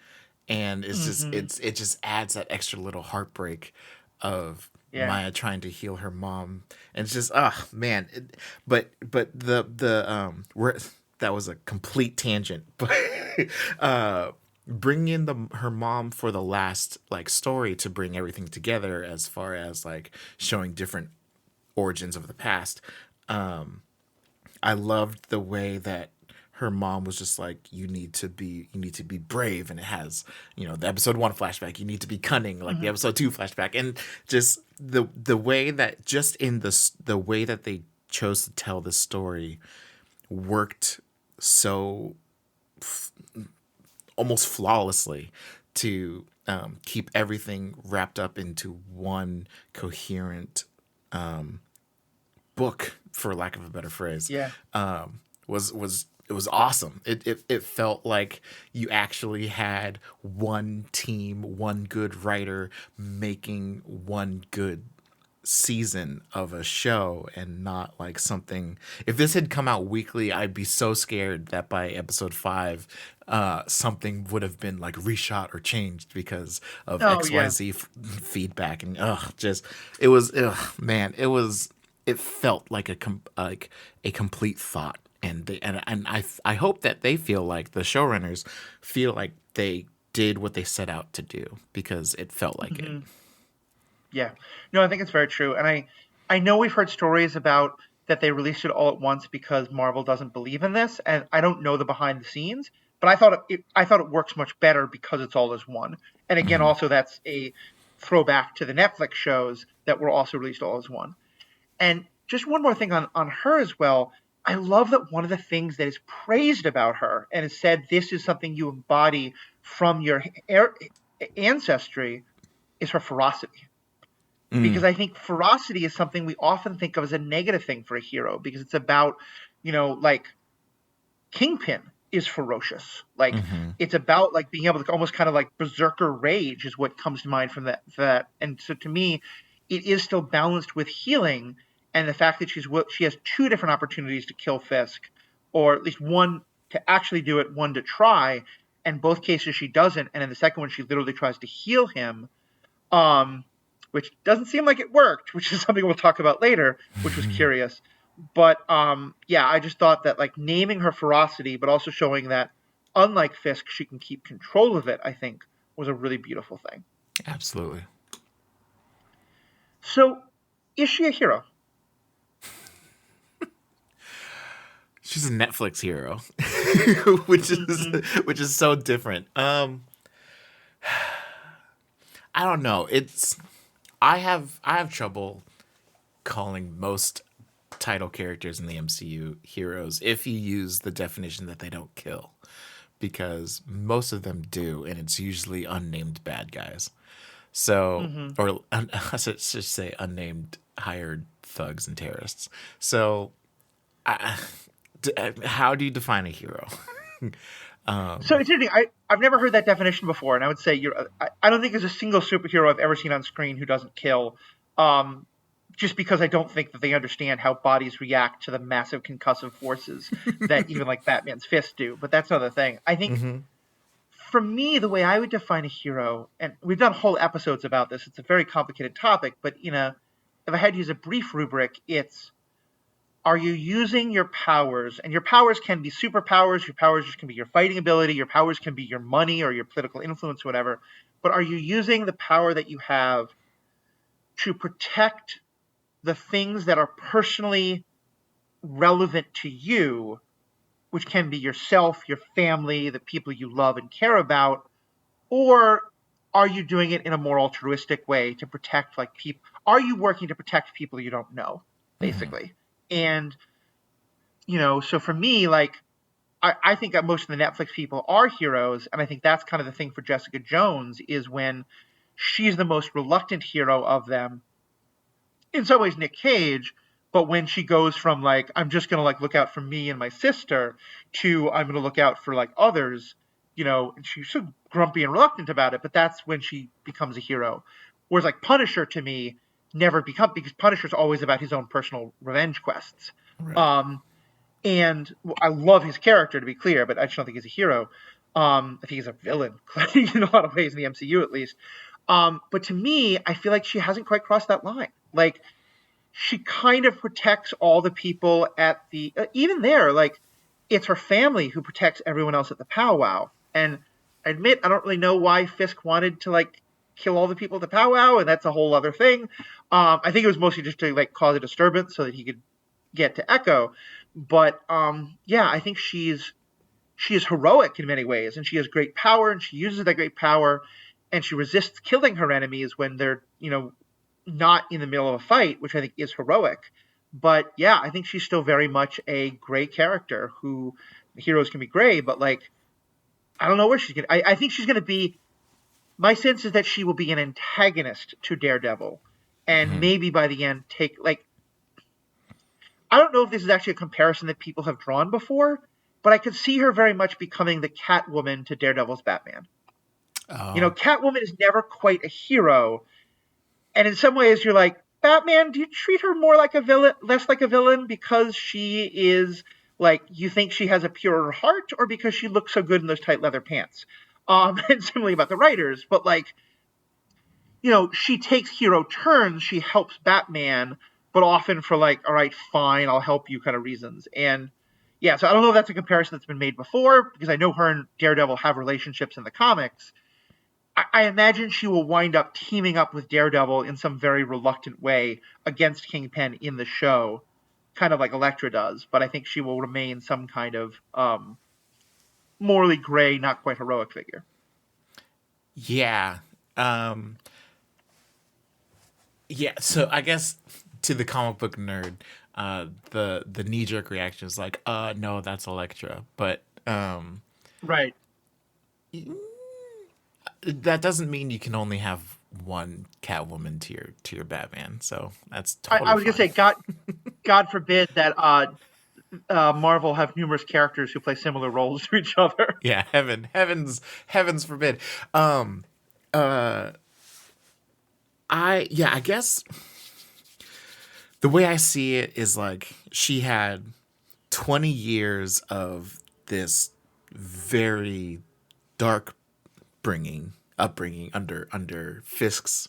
and Hmm. it just adds that extra little heartbreak of Yeah. Maya trying to heal her mom, and it's just, oh man. But the we're that was a complete tangent, but bring in the her mom for the last like story to bring everything together as far as like showing different origins of the past. I loved the way that her mom was just like, you need to be brave, and it has, the episode 1 flashback, you need to be cunning, like the Hmm. episode 2 flashback, and just the way that, just in the way that they chose to tell the story worked so almost flawlessly to keep everything wrapped up into one coherent book, for lack of a better phrase. Yeah. Was It was awesome. It felt like you actually had one team, one good writer making one good season of a show, and not like something. If this had come out weekly, I'd be so scared that by episode 5 something would have been like reshot or changed because of Oh yeah. XYZ feedback. And just, it was, man, it felt like like a complete thought. And I hope that they feel like, the showrunners feel like they did what they set out to do, because it felt like it. Hmm. Yeah. No, I think it's very true. And I know we've heard stories about that they released it all at once because Marvel doesn't believe in this, and I don't know the behind the scenes, but I thought it works much better because it's all as one. And again, Hmm. also that's a throwback to the Netflix shows that were also released all as one. And just one more thing on her as well. I love that one of the things that is praised about her and is said this is something you embody from your ancestry is her ferocity. Because Mm, I think ferocity is something we often think of as a negative thing for a hero because it's about, like Kingpin is ferocious. Like mm-hmm, it's about like being able to almost kind of like berserker rage is what comes to mind from that. And so to me, it is still balanced with healing and the fact that she has two different opportunities to kill Fisk, or at least one to actually do it, one to try. And both cases she doesn't, and in the second one she literally tries to heal him, um, which doesn't seem like it worked, which is something we'll talk about later, which was curious. But yeah, I just thought that like naming her ferocity, but also showing that unlike Fisk, she can keep control of it, I think was a really beautiful thing. absolutely. So, is she a hero? She's a Netflix hero, which is Mm-hmm. which is so different. I don't know. I have trouble calling most title characters in the MCU heroes if you use the definition that they don't kill, because most of them do, and it's usually unnamed bad guys. So, Mm-hmm. or I should say unnamed hired thugs and terrorists. So, I, how do you define a hero? So it's interesting. I've never heard that definition before, and I would say I don't think there's a single superhero I've ever seen on screen who doesn't kill. Um, just because I don't think that they understand how bodies react to the massive concussive forces that even like Batman's fists do. But that's another thing. I think Mm-hmm. for me, the way I would define a hero, and we've done whole episodes about this. It's a very complicated topic, but if I had to use a brief rubric, it's are you using your powers? And your powers can be superpowers, your powers just can be your fighting ability, your powers can be your money or your political influence, or whatever. But are you using the power that you have to protect the things that are personally relevant to you, which can be yourself, your family, the people you love and care about? Or are you doing it in a more altruistic way to protect like people? Are you working to protect people you don't know, Mm-hmm. basically? And so for me, like I think that most of the Netflix people are heroes, and I think that's kind of the thing for Jessica Jones is when she's the most reluctant hero of them. In some ways, Nick Cage, but when she goes from like I'm just gonna like look out for me and my sister to I'm gonna look out for like others, and she's so grumpy and reluctant about it, but that's when she becomes a hero. Whereas like Punisher to me never become because Punisher's always about his own personal revenge quests. Right. Um, and I love his character to be clear, but I just don't think he's a hero. I think he's a villain in a lot of ways in the MCU at least. But to me, I feel like she hasn't quite crossed that line. Like she kind of protects all the people at the even there. Like it's her family who protects everyone else at the powwow. And I admit I don't really know why Fisk wanted to like kill all the people at the powwow, and that's a whole other thing. I think it was mostly just to like cause a disturbance so that he could get to Echo. But yeah, I think she is heroic in many ways, and she has great power, and she uses that great power, and she resists killing her enemies when they're not in the middle of a fight, which I think is heroic. But yeah, I think she's still very much a gray character who heroes can be gray, but like I don't know where she's gonna. I think she's gonna be. My sense is that she will be an antagonist to Daredevil, and Mm-hmm. maybe by the end take like I don't know if this is actually a comparison that people have drawn before, but I could see her very much becoming the Catwoman to Daredevil's Batman. Oh. Catwoman is never quite a hero, and in some ways you're like, Batman, do you treat her more like a villain, less like a villain because she is like you think she has a purer heart, or because she looks so good in those tight leather pants? And similarly about the writers, but like she takes hero turns. She helps Batman, but often for like, all right, fine, I'll help you kind of reasons. And yeah, so I don't know if that's a comparison that's been made before because I know her and Daredevil have relationships in the comics. I imagine she will wind up teaming up with Daredevil in some very reluctant way against Kingpin in the show, kind of like Elektra does. But I think she will remain some kind of morally gray, not quite heroic figure. Yeah. Yeah. So I guess to the comic book nerd, the knee jerk reaction is like, no, that's Elektra. But Right. that doesn't mean you can only have one Catwoman to your Batman. So that's I totally was gonna fine. say, God forbid that Marvel have numerous characters who play similar roles to each other. Yeah, heavens forbid. Um, uh, I guess the way I see it is like she had 20 years of this very dark upbringing under Fisk's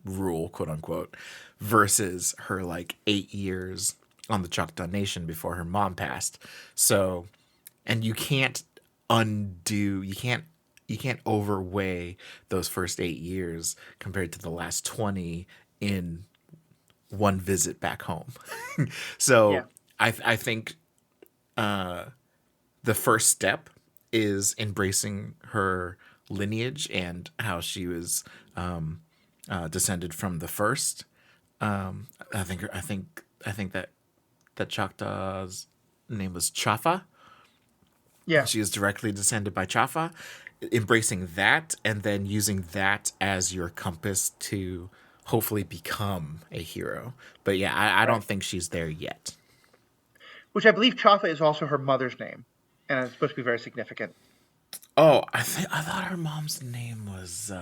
rule, quote unquote, versus her like 8 years on the Choctaw Nation before her mom passed. So, and you can't overweigh those first 8 years compared to the last 20 in one visit back home. Yeah. So I think the first step is embracing her lineage and how she was descended from the first. I think that Choctaw's name was Chafa. Yeah. She is directly descended by Chafa. Embracing that and then using that as your compass to hopefully become a hero. But yeah, I Right. don't think she's there yet. Which I believe Chafa is also her mother's name, and it's supposed to be very significant. Oh, I thought her mom's name was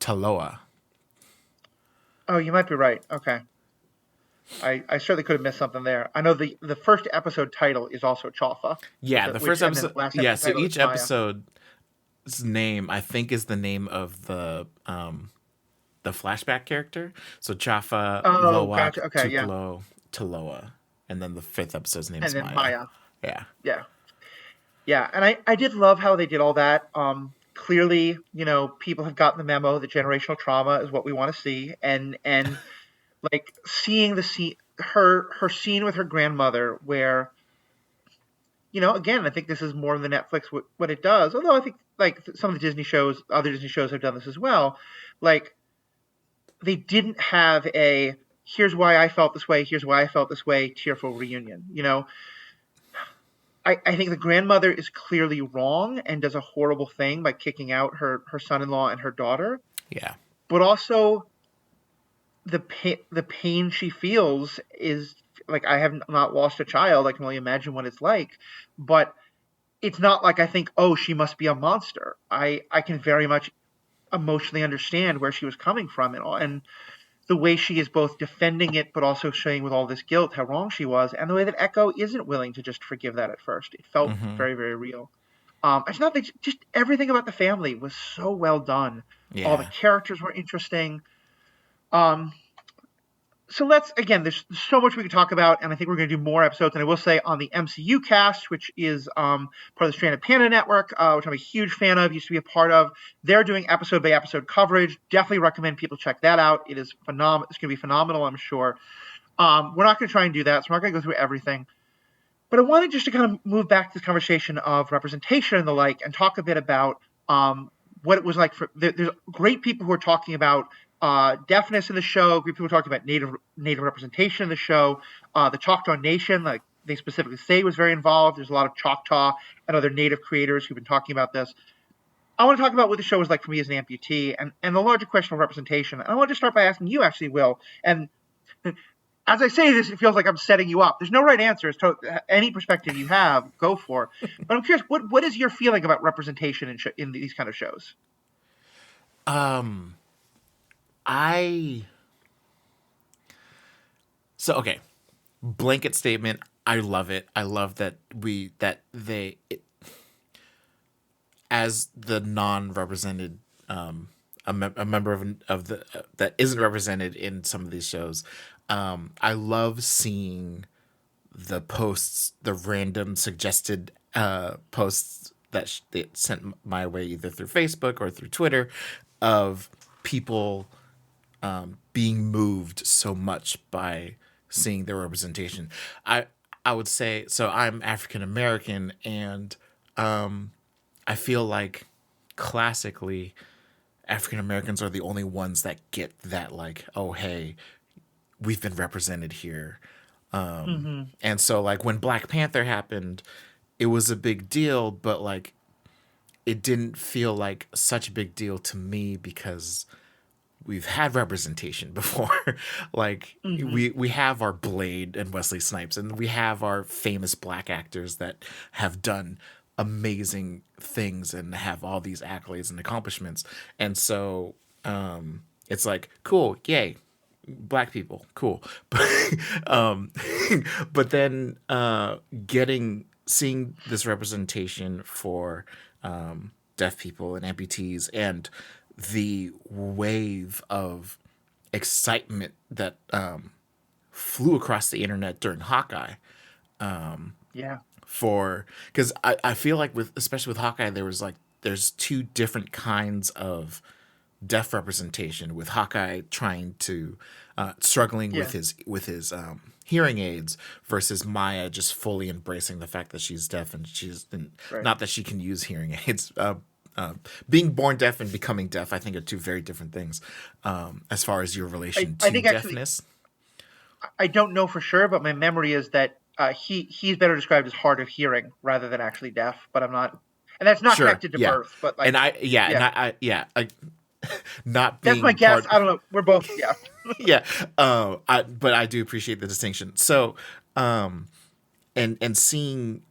Taloa. Oh, you might be right. Okay. I certainly could have missed something there. I know the first episode title is also Chafa, Yeah, the which first and then episode. the last Yeah, episode so title is each Maya. episode's name I think is the name of the flashback character. So Chafa, Oh, Loak, gotcha. Okay, yeah. Tuplo, Taloa, and then the fifth episode's name And is then Maya. Maya. Yeah. Yeah. Yeah. And I did love how they did all that. Clearly, people have gotten the memo that generational trauma is what we want to see. And like seeing the scene her scene with her grandmother where again, I think this is more than Netflix what it does. Although I think like some of the other Disney shows have done this as well. Like they didn't have a here's why I felt this way, here's why I felt this way, tearful reunion. I think the grandmother is clearly wrong and does a horrible thing by kicking out her son-in-law and her daughter. Yeah. But also the pain she feels is like I have not lost a child. I can only imagine what it's like. But it's not like I think, oh, she must be a monster. I can very much emotionally understand where she was coming from and the way she is both defending it but also showing with all this guilt how wrong she was, and the way that Echo isn't willing to just forgive that at first. It felt Mm-hmm. very, very real. I just not think just everything about the family was so well done. All the Yeah. characters were interesting. Um, so let's again. There's so much we could talk about, and I think we're going to do more episodes. And I will say on the MCU cast, which is part of the Stranded Panda Network, which I'm a huge fan of, used to be a part of. They're doing episode by episode coverage. Definitely recommend people check that out. It is phenomenal. It's going to be phenomenal, I'm sure. We're not going to try and do that, so we're not going to go through everything. But I wanted just to kind of move back to this conversation of representation and the like, and talk a bit about what it was like for. There's great people who are talking about deafness in the show. Great people talking about native representation in the show. The Choctaw Nation, like they specifically say, was very involved. There's a lot of Choctaw and other native creators who've been talking about this. I want to talk about what the show was like for me as an amputee and the larger question of representation. And I want to start by asking you, actually, Will. And as I say this, it feels like I'm setting you up. There's no right answer. It's any perspective you have, go for. But I'm curious, what is your feeling about representation in these kind of shows? I so okay. Blanket statement. I love it. I love that as the non-represented a member of the that isn't represented in some of these shows. I love seeing the posts, the random suggested posts that they sent my way either through Facebook or through Twitter of people being moved so much by seeing their representation. I I would say so. I'm African American, and I feel like classically African Americans are the only ones that get that, like, oh hey, we've been represented here. Mm-hmm. And so like when Black Panther happened, it was a big deal, but like it didn't feel like such a big deal to me because we've had representation before. Like Mm-hmm. we have our Blade and Wesley Snipes, and we have our famous black actors that have done amazing things and have all these accolades and accomplishments. And so it's like cool, yay, black people, cool. um, but then getting seeing this representation for deaf people and amputees and the wave of excitement that flew across the internet during Hawkeye Yeah. for because I feel like with especially with Hawkeye there's two different kinds of deaf representation with Hawkeye trying to struggling Yeah. with his hearing aids versus Maya just fully embracing the fact that she's deaf and Right. not that she can use hearing aids. Being born deaf and becoming deaf, I think, are two very different things. As far as your relation I to think actually deafness, I don't know for sure, but my memory is that he's better described as hard of hearing rather than actually deaf. But I'm not, and that's not sure, connected to yeah, birth. But and like, yeah, not that's my being guess. part. I don't know. We're both, yeah. Yeah, but I do appreciate the distinction. So, and seeing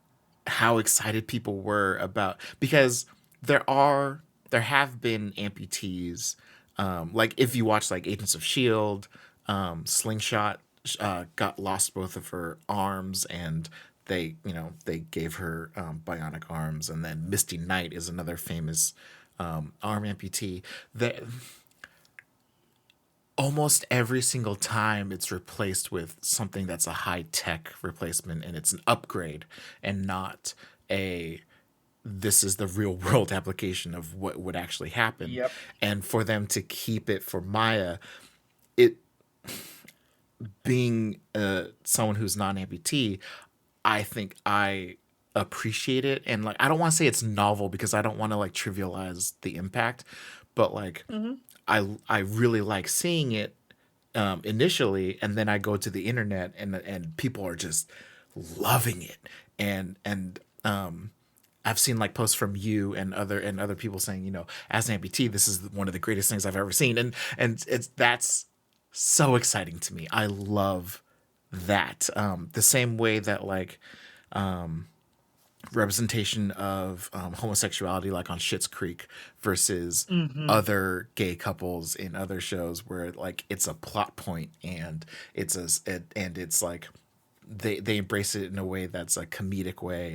how excited people were about because there have been amputees. Like if you watch like Agents of Shield, Slingshot got lost both of her arms and they gave her bionic arms, and then Misty Knight is another famous arm amputee. That almost every single time it's replaced with something that's a high tech replacement and it's an upgrade and not a this is the real world application of what would actually happen. Yep. And for them to keep it for Maya, it being someone who's non-amputee, I think I appreciate it. And like I don't want to say it's novel because I don't want to like trivialize the impact, but like Hmm. I really like seeing it initially, and then I go to the internet and people are just loving it, and I've seen like posts from you and other people saying, as an amputee, this is one of the greatest things I've ever seen, and it's that's so exciting to me. I love that. The same way that like representation of homosexuality, like on Schitt's Creek, versus Hmm. other gay couples in other shows, where like it's a plot point and and it's like they embrace it in a way that's a comedic way,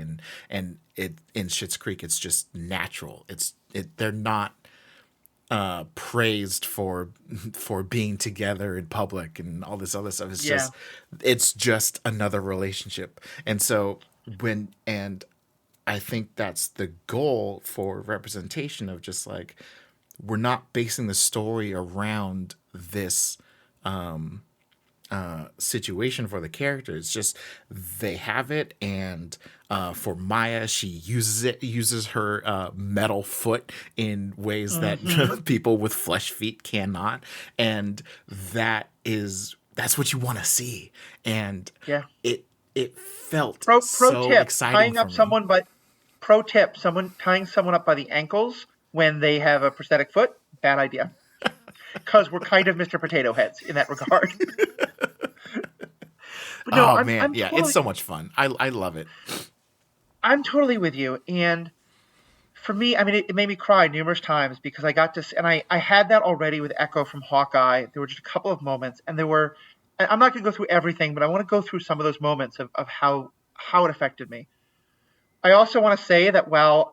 and it in Schitt's Creek it's just natural. They're not praised for being together in public and all this other stuff. Yeah. It's just another relationship. And so and I think that's the goal for representation of just like we're not basing the story around this situation for the character. It's just they have it, and for Maya, she uses her metal foot in ways that Hmm. people with flesh feet cannot, and that's what you want to see, and Yeah. it felt Pro so tip: exciting tying for up me. someone by pro tip: someone tying someone up by the ankles when they have a prosthetic foot. Bad idea, because we're kind of Mr. Potato Heads in that regard. But no, Oh I'm man, I'm yeah, it's totally so much fun. I love it. I'm totally with you. And for me, I mean, it made me cry numerous times because I got to, and I had that already with Echo from Hawkeye. There were just a couple of moments, and there were, and I'm not going to go through everything, but I want to go through some of those moments of how it affected me. I also want to say that while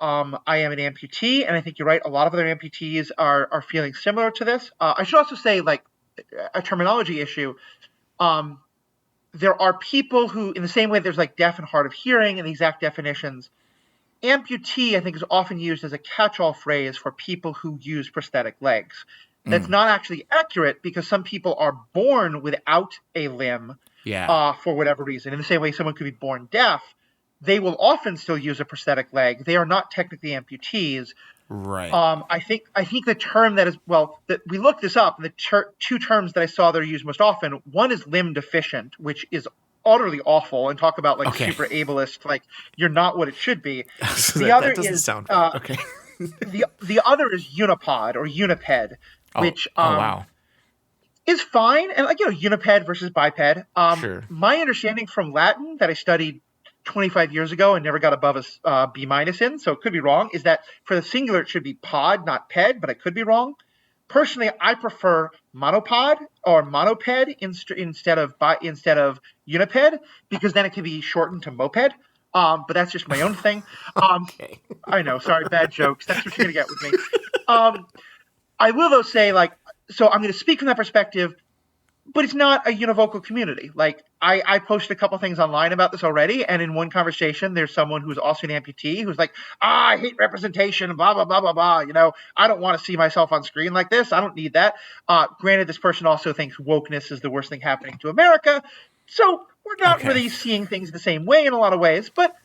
I am an amputee, and I think you're right, a lot of other amputees are feeling similar to this. I should also say, like, a terminology issue. Um, there are people who, in the same way, there's like deaf and hard of hearing, and the exact definitions. Amputee, I think, is often used as a catch-all phrase for people who use prosthetic legs. That's Mm, not actually accurate because some people are born without a limb yeah. for whatever reason. In the same way, someone could be born deaf, they will often still use a prosthetic leg. They are not technically amputees. Right. I think the term that is, well, that we looked this up, and the two terms that I saw that are used most often, one is limb deficient, which is utterly awful, and talk about like Okay. super ableist, like you're not what it should be. So The that other doesn't is sound right. Okay. the other is unipod or uniped, Oh. which Oh wow. is fine. And like, uniped versus biped. Sure. My understanding from Latin that I studied 25 years ago and never got above a B minus in, so it could be wrong, is that for the singular it should be pod, not ped, but I could be wrong. Personally, I prefer monopod or monoped instead of uniped, because then it can be shortened to moped. But that's just my own thing. Okay. I know, sorry, bad jokes. That's what you're gonna get with me. I will though say, like, so I'm going to speak from that perspective, but it's not a univocal community. Like, I posted a couple things online about this already, and in one conversation, there's someone who's also an amputee who's like, I hate representation, blah, blah, blah, blah, blah. I don't want to see myself on screen like this. I don't need that. Granted, this person also thinks wokeness is the worst thing happening to America. So we're not Okay. really seeing things the same way in a lot of ways, but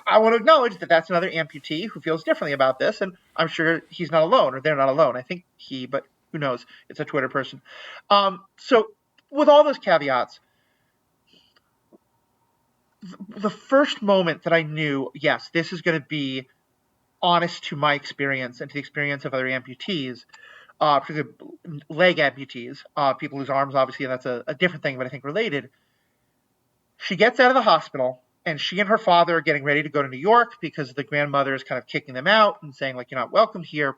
I want to acknowledge that that's another amputee who feels differently about this, and I'm sure he's not alone, or they're not alone. I think but who knows? It's a Twitter person. So with all those caveats, the first moment that I knew, yes, this is going to be honest to my experience and to the experience of other amputees, particularly leg amputees, people lose arms, obviously, and that's a different thing, but I think related. She gets out of the hospital, and she and her father are getting ready to go to New York because the grandmother is kind of kicking them out and saying, like, you're not welcome here.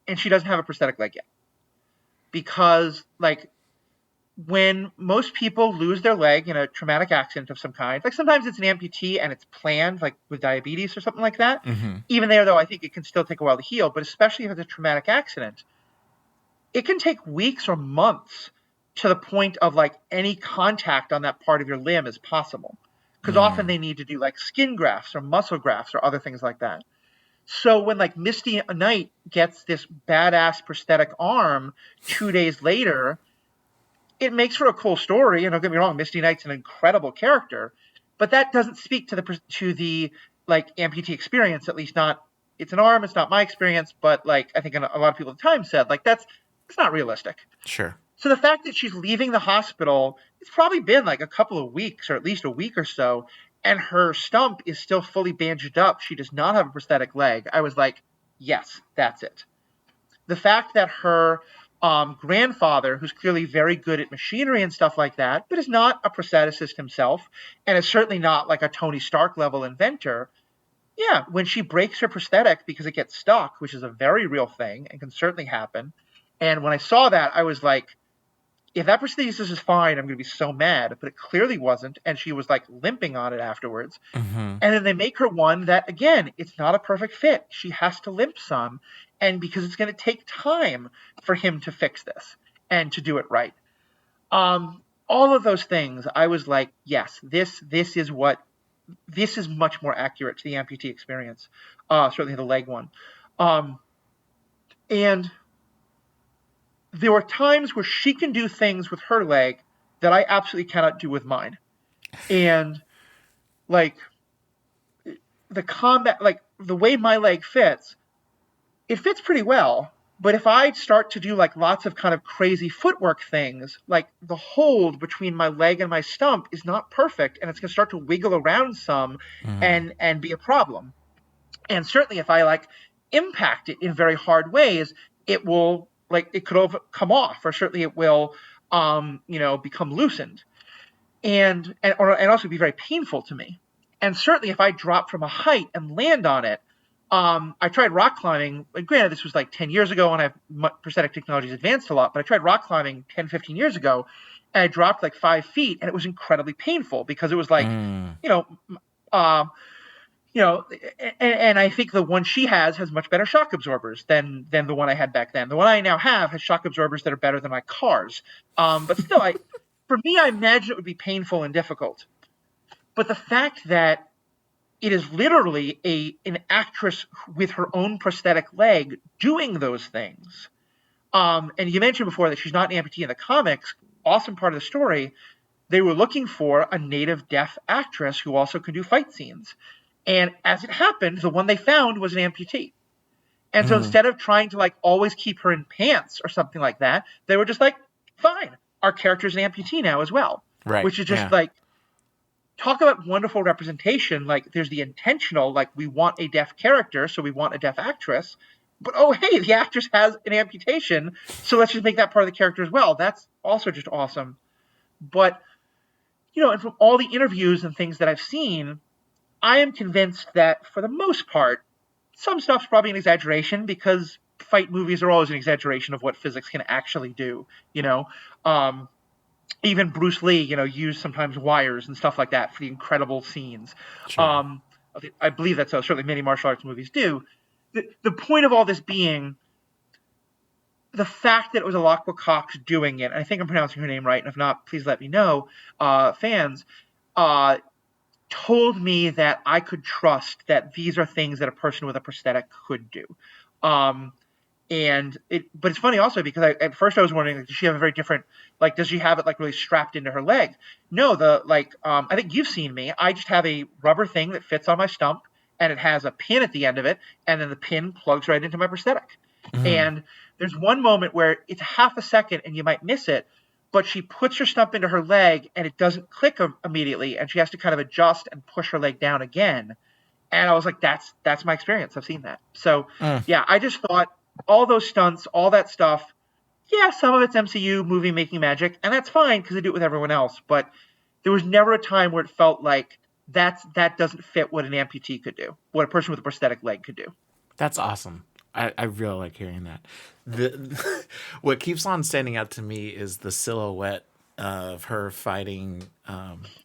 And she doesn't have a prosthetic leg yet. Because, like, when most people lose their leg in a traumatic accident of some kind, like sometimes it's an amputee and it's planned, like with diabetes or something like that. Mm-hmm. Even there, though, I think it can still take a while to heal. But especially if it's a traumatic accident, it can take weeks or months to the point of like any contact on that part of your limb is possible. Because often they need to do like skin grafts or muscle grafts or other things like that. So when like Misty Knight gets this badass prosthetic arm 2 days later, it makes for a cool story. And don't get me wrong, Misty Knight's an incredible character, but that doesn't speak to the like amputee experience. At least not. It's an arm. It's not my experience, but like I think a lot of people at the time said, like it's not realistic. Sure. So the fact that she's leaving the hospital, it's probably been like a couple of weeks or at least a week or so, and her stump is still fully bandaged up. She does not have a prosthetic leg. I was like, yes, that's it. The fact that her grandfather, who's clearly very good at machinery and stuff like that, but is not a prostheticist himself, and is certainly not like a Tony Stark level inventor, yeah, when she breaks her prosthetic because it gets stuck, which is a very real thing and can certainly happen, and when I saw that, I was like, if that prosthesis is fine, I'm going to be so mad. But it clearly wasn't, and she was like limping on it afterwards. Mm-hmm. And then they make her one that, again, it's not a perfect fit. She has to limp some, and because it's going to take time for him to fix this and to do it right. All of those things, I was like, yes, this is much more accurate to the amputee experience. Certainly the leg one. And there were times where she can do things with her leg that I absolutely cannot do with mine. And like the combat, like the way my leg fits, it fits pretty well. But if I start to do like lots of kind of crazy footwork things, like the hold between my leg and my stump is not perfect, and it's going to start to wiggle around some and be a problem. And certainly if I like impact it in very hard ways, it will, like, it could come off, or certainly it will, become loosened, and also be very painful to me. And certainly if I drop from a height and land on it, I tried rock climbing. Granted, this was like 10 years ago, and prosthetic technology has advanced a lot, but I tried rock climbing 10, 15 years ago, and I dropped like 5 feet, and it was incredibly painful because it was like, and I think the one she has much better shock absorbers than the one I had back then. The one I now have has shock absorbers that are better than my car's. But still, for me, I imagine it would be painful and difficult. But the fact that it is literally an actress with her own prosthetic leg doing those things. And you mentioned before that she's not an amputee in the comics. Awesome part of the story. They were looking for a native deaf actress who also could do fight scenes. And as it happened, the one they found was an amputee. And so Mm, instead of trying to like always keep her in pants or something like that, they were just like, fine, our character's an amputee now as well, right. which is just Yeah. like, talk about wonderful representation. Like, there's the intentional, like, we want a deaf character, so we want a deaf actress. But oh, hey, the actress has an amputation, so let's just make that part of the character as well. That's also just awesome. But, and from all the interviews and things that I've seen, I am convinced that for the most part, some stuff's probably an exaggeration because fight movies are always an exaggeration of what physics can actually do. You know, um, even Bruce Lee, used sometimes wires and stuff like that for the incredible scenes. Sure. Um, I believe that's how certainly many martial arts movies do. The point of all this being the fact that it was Alakwa Cox doing it, and I think I'm pronouncing her name right, and if not, please let me know, fans, uh, told me that I could trust that these are things that a person with a prosthetic could do. Um, but it's funny also because at first I was wondering, like, does she have a very different, like, does she have it like really strapped into her leg? No, I think you've seen me. I just have a rubber thing that fits on my stump, and it has a pin at the end of it, and then the pin plugs right into my prosthetic. Mm, And there's one moment where it's half a second and you might miss it, but she puts her stump into her leg and it doesn't click immediately, and she has to kind of adjust and push her leg down again. And I was like, that's my experience. I've seen that. So mm. yeah, I just thought all those stunts, all that stuff. Yeah, some of it's MCU movie making magic, and that's fine because they do it with everyone else. But there was never a time where it felt like that doesn't fit what an amputee could do, what a person with a prosthetic leg could do. That's awesome. I really like hearing that. The what keeps on standing out to me is the silhouette of her fighting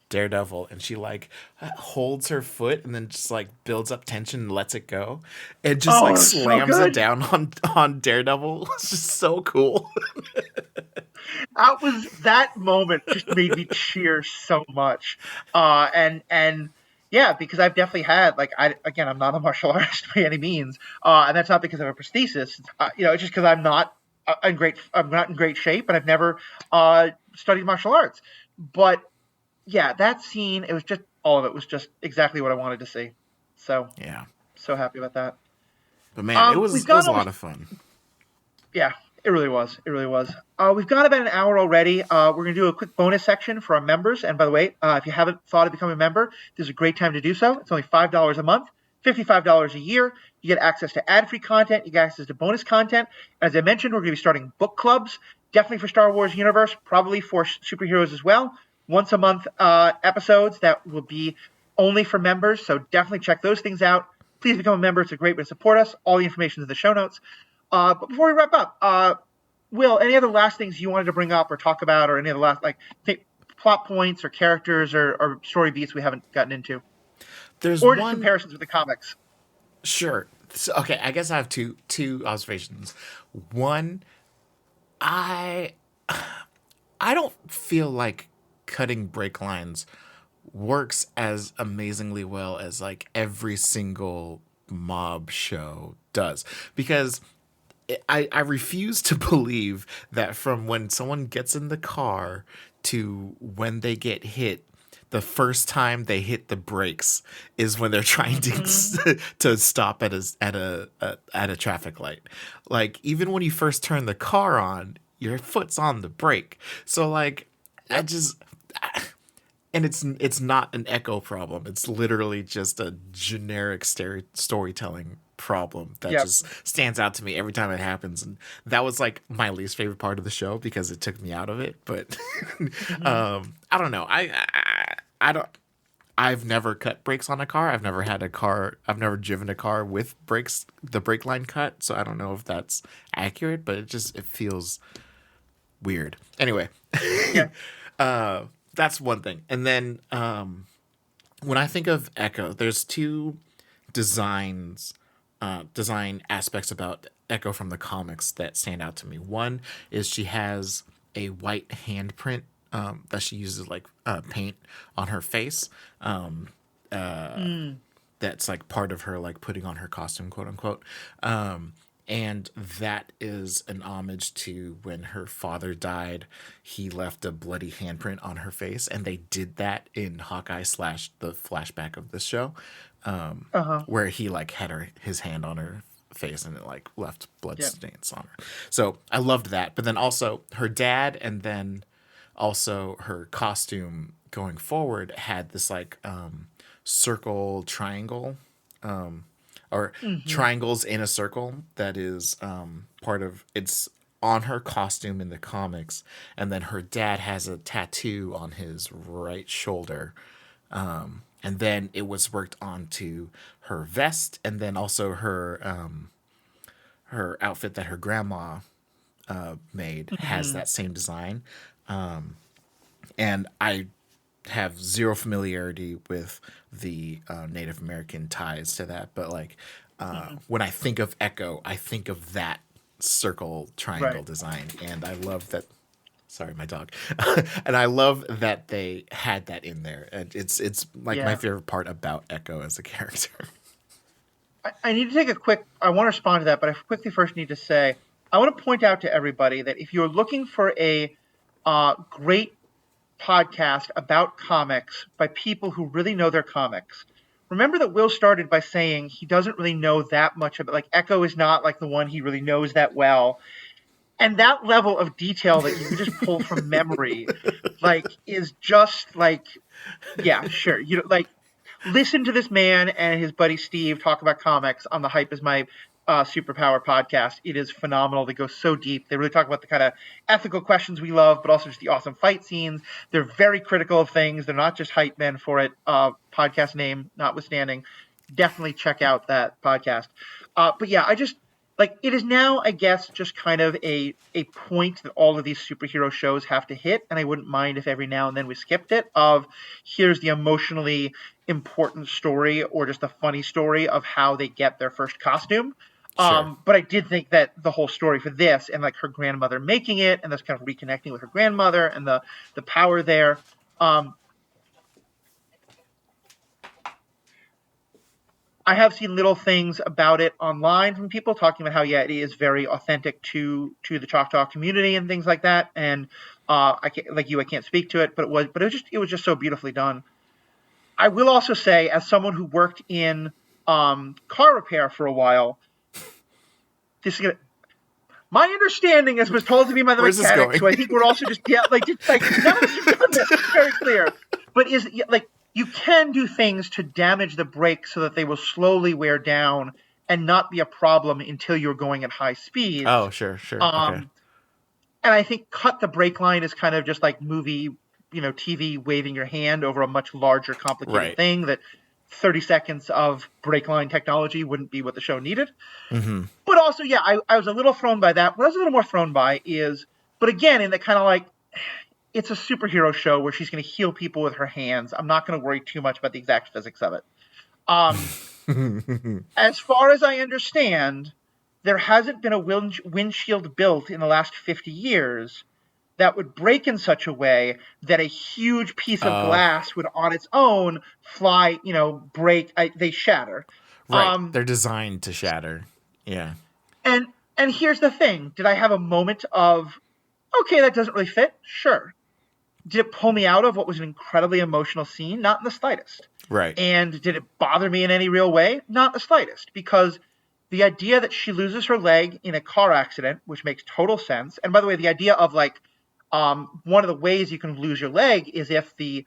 Daredevil, and she like holds her foot and then just like builds up tension and lets it go, and just Oh, like it was so slams it good. down on Daredevil. It's just so cool. That moment just made me cheer so much. And yeah, because I've definitely had, like, I'm not a martial artist by any means, and that's not because I have a prosthesis. It's just because I'm not in great shape, and I've never studied martial arts. But yeah, that scene, it was just all of it was just exactly what I wanted to see. So Yeah, so happy about that. but man, it We've was it gone was a over. lot of fun. Yeah, it really was. It really was. We've got about an hour already. We're going to do a quick bonus section for our members. And by the way, if you haven't thought of becoming a member, this is a great time to do so. It's only $5 a month, $55 a year. You get access to ad-free content. You get access to bonus content. As I mentioned, we're going to be starting book clubs, definitely for Star Wars Universe, probably for superheroes as well. Once a month episodes that will be only for members. So definitely check those things out. Please become a member. It's a great way to support us. All the information is in the show notes. But before we wrap up, Will, any other last things you wanted to bring up or talk about, or any other last plot points or characters or story beats we haven't gotten into, There's or just one. comparisons with the comics? Sure. So, okay, I guess I have two observations. One, I I don't feel like cutting break lines works as amazingly well as like every single mob show does, because I refuse to believe that from when someone gets in the car to when they get hit, the first time they hit the brakes is when they're trying Mm-hmm. to stop at a traffic light. Like, even when you first turn the car on, your foot's on the brake. So like, I Yep. just and it's not an echo problem. It's literally just a generic storytelling problem that Yep. just stands out to me every time it happens. And that was like my least favorite part of the show because it took me out of it. But Mm-hmm. I don't know. I don't. I've never cut brakes on a car. I've never had a car. I've never driven a car with brakes, the brake line cut. So I don't know if that's accurate, but it feels weird. Anyway, Yeah. that's one thing. And then when I think of Echo, there's two designs, design aspects about Echo from the comics that stand out to me. One is she has a white handprint that she uses like paint on her face. Mm. That's like part of her like putting on her costume, quote unquote. And that is an homage to when her father died. He left a bloody handprint on her face, and they did that in Hawkeye slash the flashback of this show, Uh huh. where he like had his hand on her face, and it like left blood Yeah. stains on her. So I loved that. But then also her dad, and then also her costume going forward had this like circle triangle, or Mm-hmm. triangles in a circle that is part of it's on her costume in the comics, and then her dad has a tattoo on his right shoulder, and then it was worked onto her vest, and then also her outfit that her grandma made has Mm-hmm. that same design. And I have zero familiarity with the Native American ties to that, but like Mm-hmm. when I think of Echo, I think of that circle triangle Right. design, and I love that. Sorry, my dog. And I love that they had that in there. And it's like my Yeah. favorite part about Echo as a character. I need to take a quick. I want to respond to that, but I quickly first need to say I want to point out to everybody that if you're looking for a great podcast about comics by people who really know their comics, remember that Will started by saying he doesn't really know that much about. Like Echo is not like the one he really knows that well, and that level of detail that you could just pull from memory, like, is just like, yeah, sure, you know, like, listen to this man and his buddy Steve talk about comics on the Hype is My Superpower podcast. It is phenomenal. They go so deep. They really talk about the kind of ethical questions we love, but also just the awesome fight scenes. They're very critical of things. They're not just hype men for it. Podcast name notwithstanding, definitely check out that podcast. But yeah, I just like it is now, I guess, just kind of a point that all of these superhero shows have to hit, and I wouldn't mind if every now and then we skipped it. Of here's the emotionally important story or just a funny story of how they get their first costume. Sure. But I did think that the whole story for this and like her grandmother making it and this kind of reconnecting with her grandmother and the power there. Um, I have seen little things about it online from people talking about how yeah it is very authentic to the Choctaw community and things like that. And I can't, like you, I can't speak to it, but it was just so beautifully done. I will also say, as someone who worked in car repair for a while, this is gonna. My understanding, as was told to me by the Where's this mechanics, going? who I think we're also just like none of us have done this. It's very clear, but is like you can do things to damage the brakes so that they will slowly wear down and not be a problem until you're going at high speeds. Oh, sure, sure. Okay. Um, and I think cut the brake line is kind of just like movie, TV waving your hand over a much larger, complicated Right. thing that 30 seconds of brake line technology wouldn't be what the show needed. Mm-hmm. But also, yeah, I was a little thrown by that. What I was a little more thrown by is, but again, in the kind of like, it's a superhero show where she's going to heal people with her hands. I'm not going to worry too much about the exact physics of it. Um, as far as I understand, there hasn't been a windshield built in the last 50 years that would break in such a way that a huge piece of uh, glass would on its own fly, break, they shatter. right. Um, They're designed to shatter. Yeah. and and here's the thing: did I have a moment of, okay, that doesn't really fit? Sure. Did it pull me out of what was an incredibly emotional scene? Not in the slightest. Right. And did it bother me in any real way? Not the slightest, because the idea that she loses her leg in a car accident, which makes total sense. And by the way, the idea of like one of the ways you can lose your leg is if the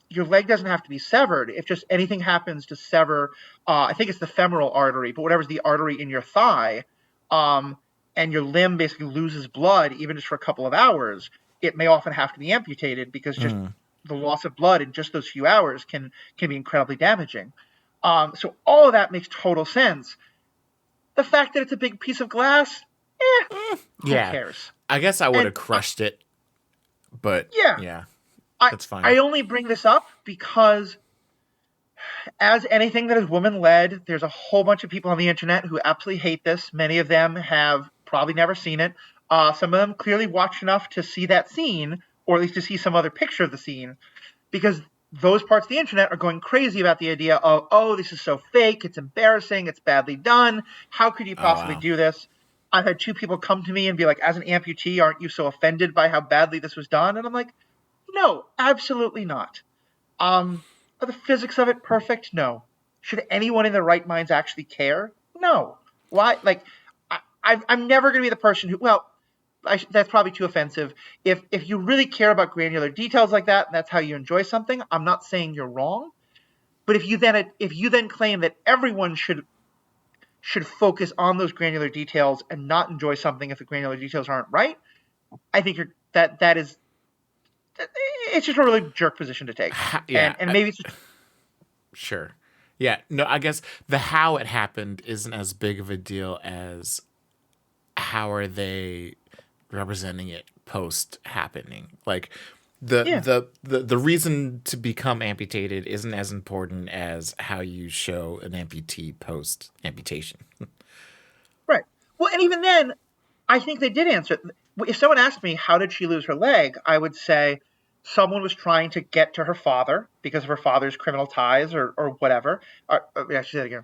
your leg doesn't have to be severed. If just anything happens to sever, I think it's the femoral artery, but whatever's the artery in your thigh, um, and your limb basically loses blood, even just for a couple of hours, it may often have to be amputated because just Mm. the loss of blood in just those few hours can be incredibly damaging. So all of that makes total sense. The fact that it's a big piece of glass, who Yeah. cares? I guess I would And have crushed it, but yeah, yeah, I that's fine. I only bring this up because as anything that is woman led, there's a whole bunch of people on the internet who absolutely hate this. Many of them have probably never seen it. Some of them clearly watched enough to see that scene, or at least to see some other picture of the scene, because those parts of the internet are going crazy about the idea of, oh, this is so fake, it's embarrassing, it's badly done. How could you Oh possibly wow. do this? I've had two people come to me and be like, as an amputee, aren't you so offended by how badly this was done? And I'm like, no, absolutely not. Are the physics of it perfect? No. Should anyone in their right minds actually care? No. Why? Like, I'm never going to be the person who. Well, that's probably too offensive. If you really care about granular details like that, and that's how you enjoy something, I'm not saying you're wrong. But if you then claim that everyone should focus on those granular details and not enjoy something if the granular details aren't right, I think that is it's just a really jerk position to take. Yeah, And maybe it's just, sure. Yeah, no, I guess the how it happened isn't as big of a deal as how are they representing it post happening. Like yeah, the reason to become amputated isn't as important as how you show an amputee post amputation. right. Well, and even then, I think they did answer. If someone asked me how did she lose her leg, I would say someone was trying to get to her father because of her father's criminal ties or whatever. Yeah, she said again.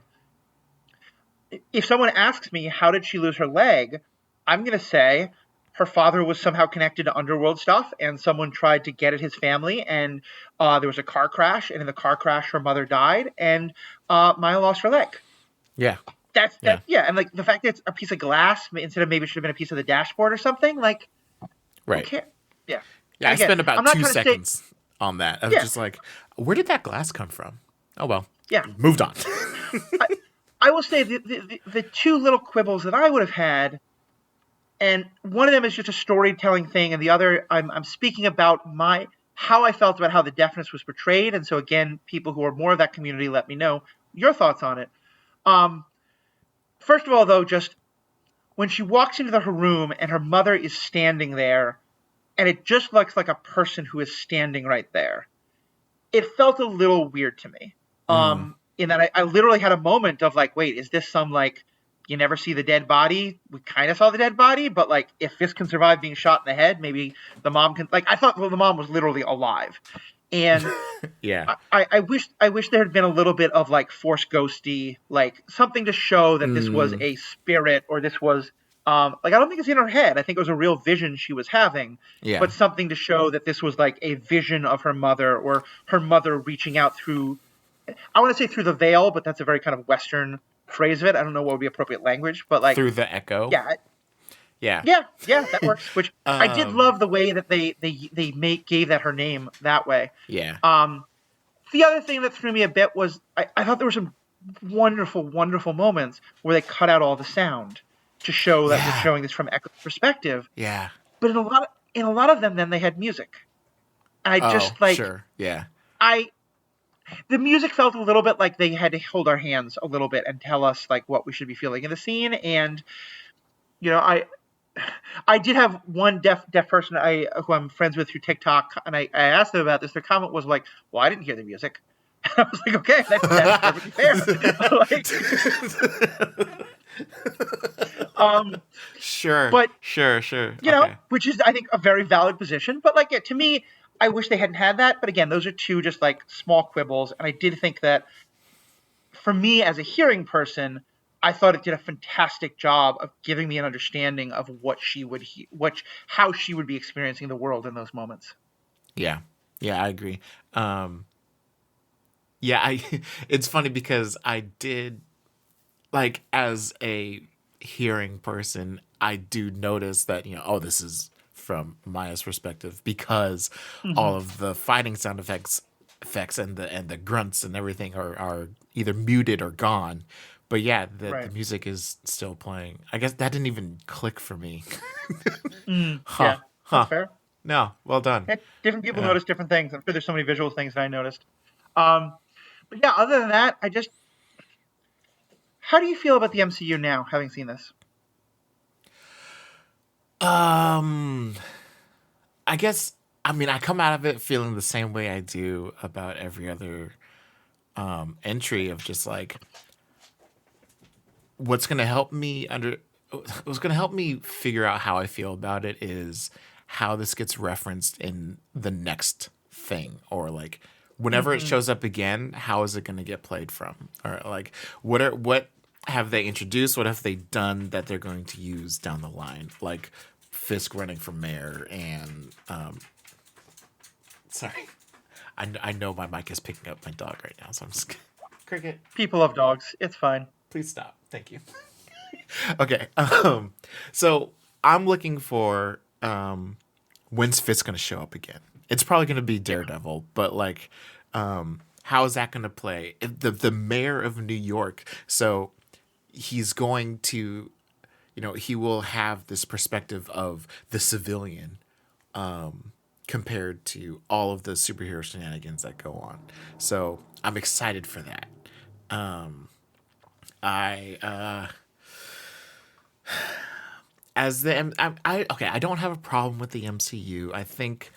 If someone asks me how did she lose her leg, I'm going to say her father was somehow connected to underworld stuff, and someone tried to get at his family, and there was a car crash, and in the car crash, her mother died, and Maya lost her leg. Yeah. That's Yeah. that. Yeah, and like the fact that it's a piece of glass instead of maybe it should have been a piece of the dashboard or something. Like, who Right. cares? Yeah. Yeah, And I again, spent about I'm not two trying to say. seconds on that. I was Yeah, just like, where did that glass come from? Oh well. yeah. Moved on. I, I will say the two little quibbles that I would have had, and one of them is just a storytelling thing, and the other I'm speaking about how I felt about how the deafness was portrayed, and so again, people who are more of that community, let me know your thoughts on it. Um, First of all, though, just when she walks into her room and her mother is standing there, and it just looks like a person who is standing right there, it felt a little weird to me. Mm. In that I literally had a moment of like, wait, is this some like you never see the dead body? We kind of saw the dead body, but like if this can survive being shot in the head, maybe the mom can. Like I thought, well, the mom was literally alive, and Yeah. I wish there had been a little bit of like force ghosty, like something to show that this was Mm. a spirit or this was like I don't think it's in her head. I think it was a real vision she was having, Yeah. but something to show that this was like a vision of her mother or her mother reaching out through. I want to say through the veil, but that's a very kind of Western phrase of it. I don't know what would be appropriate language, but like Through the echo. yeah, Yeah. yeah, that works. Which I did Um. love the way that they gave that her name that way. Yeah. Um, the other thing that threw me a bit was I thought there were some wonderful, wonderful moments where they cut out all the sound to show that we're Yeah. showing this from Echo's perspective. Yeah. But in a lot of them, then they had music, and I Oh, just like sure. Yeah. I the music felt a little bit like they had to hold our hands a little bit and tell us like what we should be feeling in the scene. And I did have one deaf person who I'm friends with through TikTok, and I asked them about this. Their comment was like, "Well, I didn't hear the music." I was like, "Okay, that's perfectly fair." um, Sure. but Sure. Sure. Okay. which is I think a very valid position. But like, yeah, to me, I wish they hadn't had that. But again, those are two just like small quibbles, and I did think that for me as a hearing person, I thought it did a fantastic job of giving me an understanding of how she would be experiencing the world in those moments. Yeah. Yeah, I agree. Yeah, I it's funny because I did like as a hearing person, I do notice that, oh, this is from Maya's perspective because Hmm. all of the fighting sound effects and the grunts and everything are either muted or gone. But yeah, the Right. music is still playing. I guess that didn't even click for me. Huh. Yeah, that's Huh. fair. No, well done. Different people Yeah. notice different things. I'm sure there's so many visual things that I noticed. Um, but yeah, other than that, how do you feel about the MCU now, having seen this? Um I guess I mean I come out of it feeling the same way I do about every other entry of just like what's going to help me under what's going to help me figure out how I feel about it is how this gets referenced in the next thing or like whenever it Hmm. shows up again, how is it going to get played from? Or like what have they introduced? What have they done that they're going to use down the line? Like Fisk running for mayor and sorry. I know my mic is picking up my dog right now, so I'm just cricket. People love dogs. It's fine. Please stop. Thank you. Okay. So I'm looking for when's Fist gonna show up again? It's probably gonna be Yeah. Daredevil, but like, how is that gonna play? If the mayor of New York, so he's going to, he will have this perspective of the civilian compared to all of the superhero shenanigans that go on. So I'm excited for that. I as the okay, I don't have a problem with the MCU. I think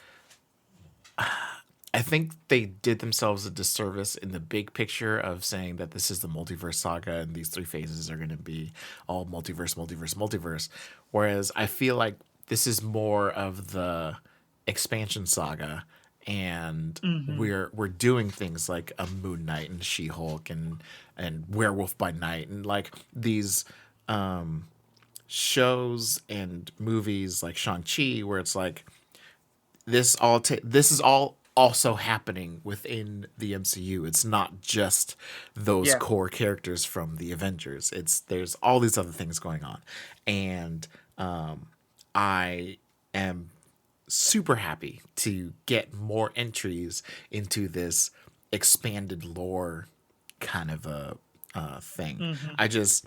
they did themselves a disservice in the big picture of saying that this is the multiverse saga and these three phases are going to be all multiverse, multiverse, multiverse. Whereas I feel like this is more of the expansion saga, and Hmm. we're doing things like a Moon Knight and She Hulk and Werewolf by Night and like these shows and movies like Shang-Chi where it's like this is all also happening within the MCU. It's not just those Yeah. core characters from the Avengers. There's all these other things going on, and I am super happy to get more entries into this expanded lore kind of a thing. Hmm. I just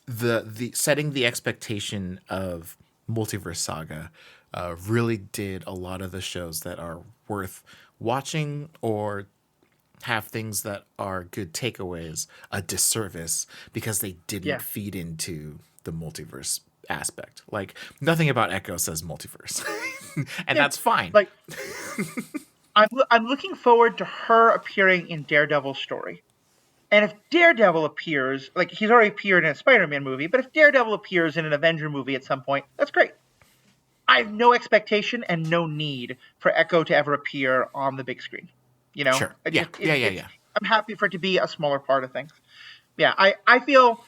the setting the expectation of multiverse saga really did a lot of the shows that are worth watching or have things that are good takeaways a disservice because they didn't Yeah. feed into the multiverse aspect. Like nothing about Echo says multiverse, and Yeah. that's fine. Like I'm looking forward to her appearing in Daredevil's story. And if Daredevil appears, like he's already appeared in a Spider-Man movie, but if Daredevil appears in an Avenger movie at some point, that's great. I have no expectation and no need for Echo to ever appear on the big screen. You know, Sure. it Yeah. just Yeah. Yeah. it's Yeah. I'm happy for it to be a smaller part of things. Yeah, I feel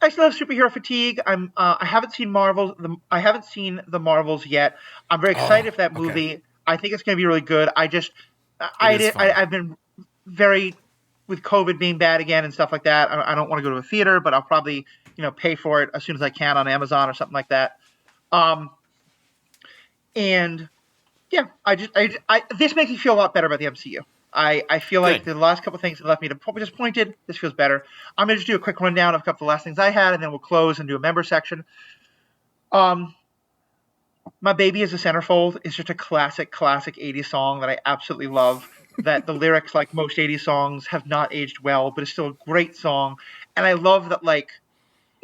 I still have superhero fatigue. I haven't seen the Marvels yet. I'm very excited Oh. for that Okay. movie. I think it's going to be really good. It is fun. I've been very with COVID being bad again and stuff like that. I don't want to go to a theater, but I'll probably pay for it as soon as I can on Amazon or something like that. Um, and yeah, this makes me feel a lot better about the MCU. I feel like Good. the last couple of things that left me disappointed. This feels better. I'm gonna just do a quick rundown of a couple of the last things I had, and then we'll close and do a member section. Um, My Baby is a Centerfold is just a classic 80s song that I absolutely love. That the lyrics, like most 80s songs, have not aged well, but it's still a great song. And I love that, like,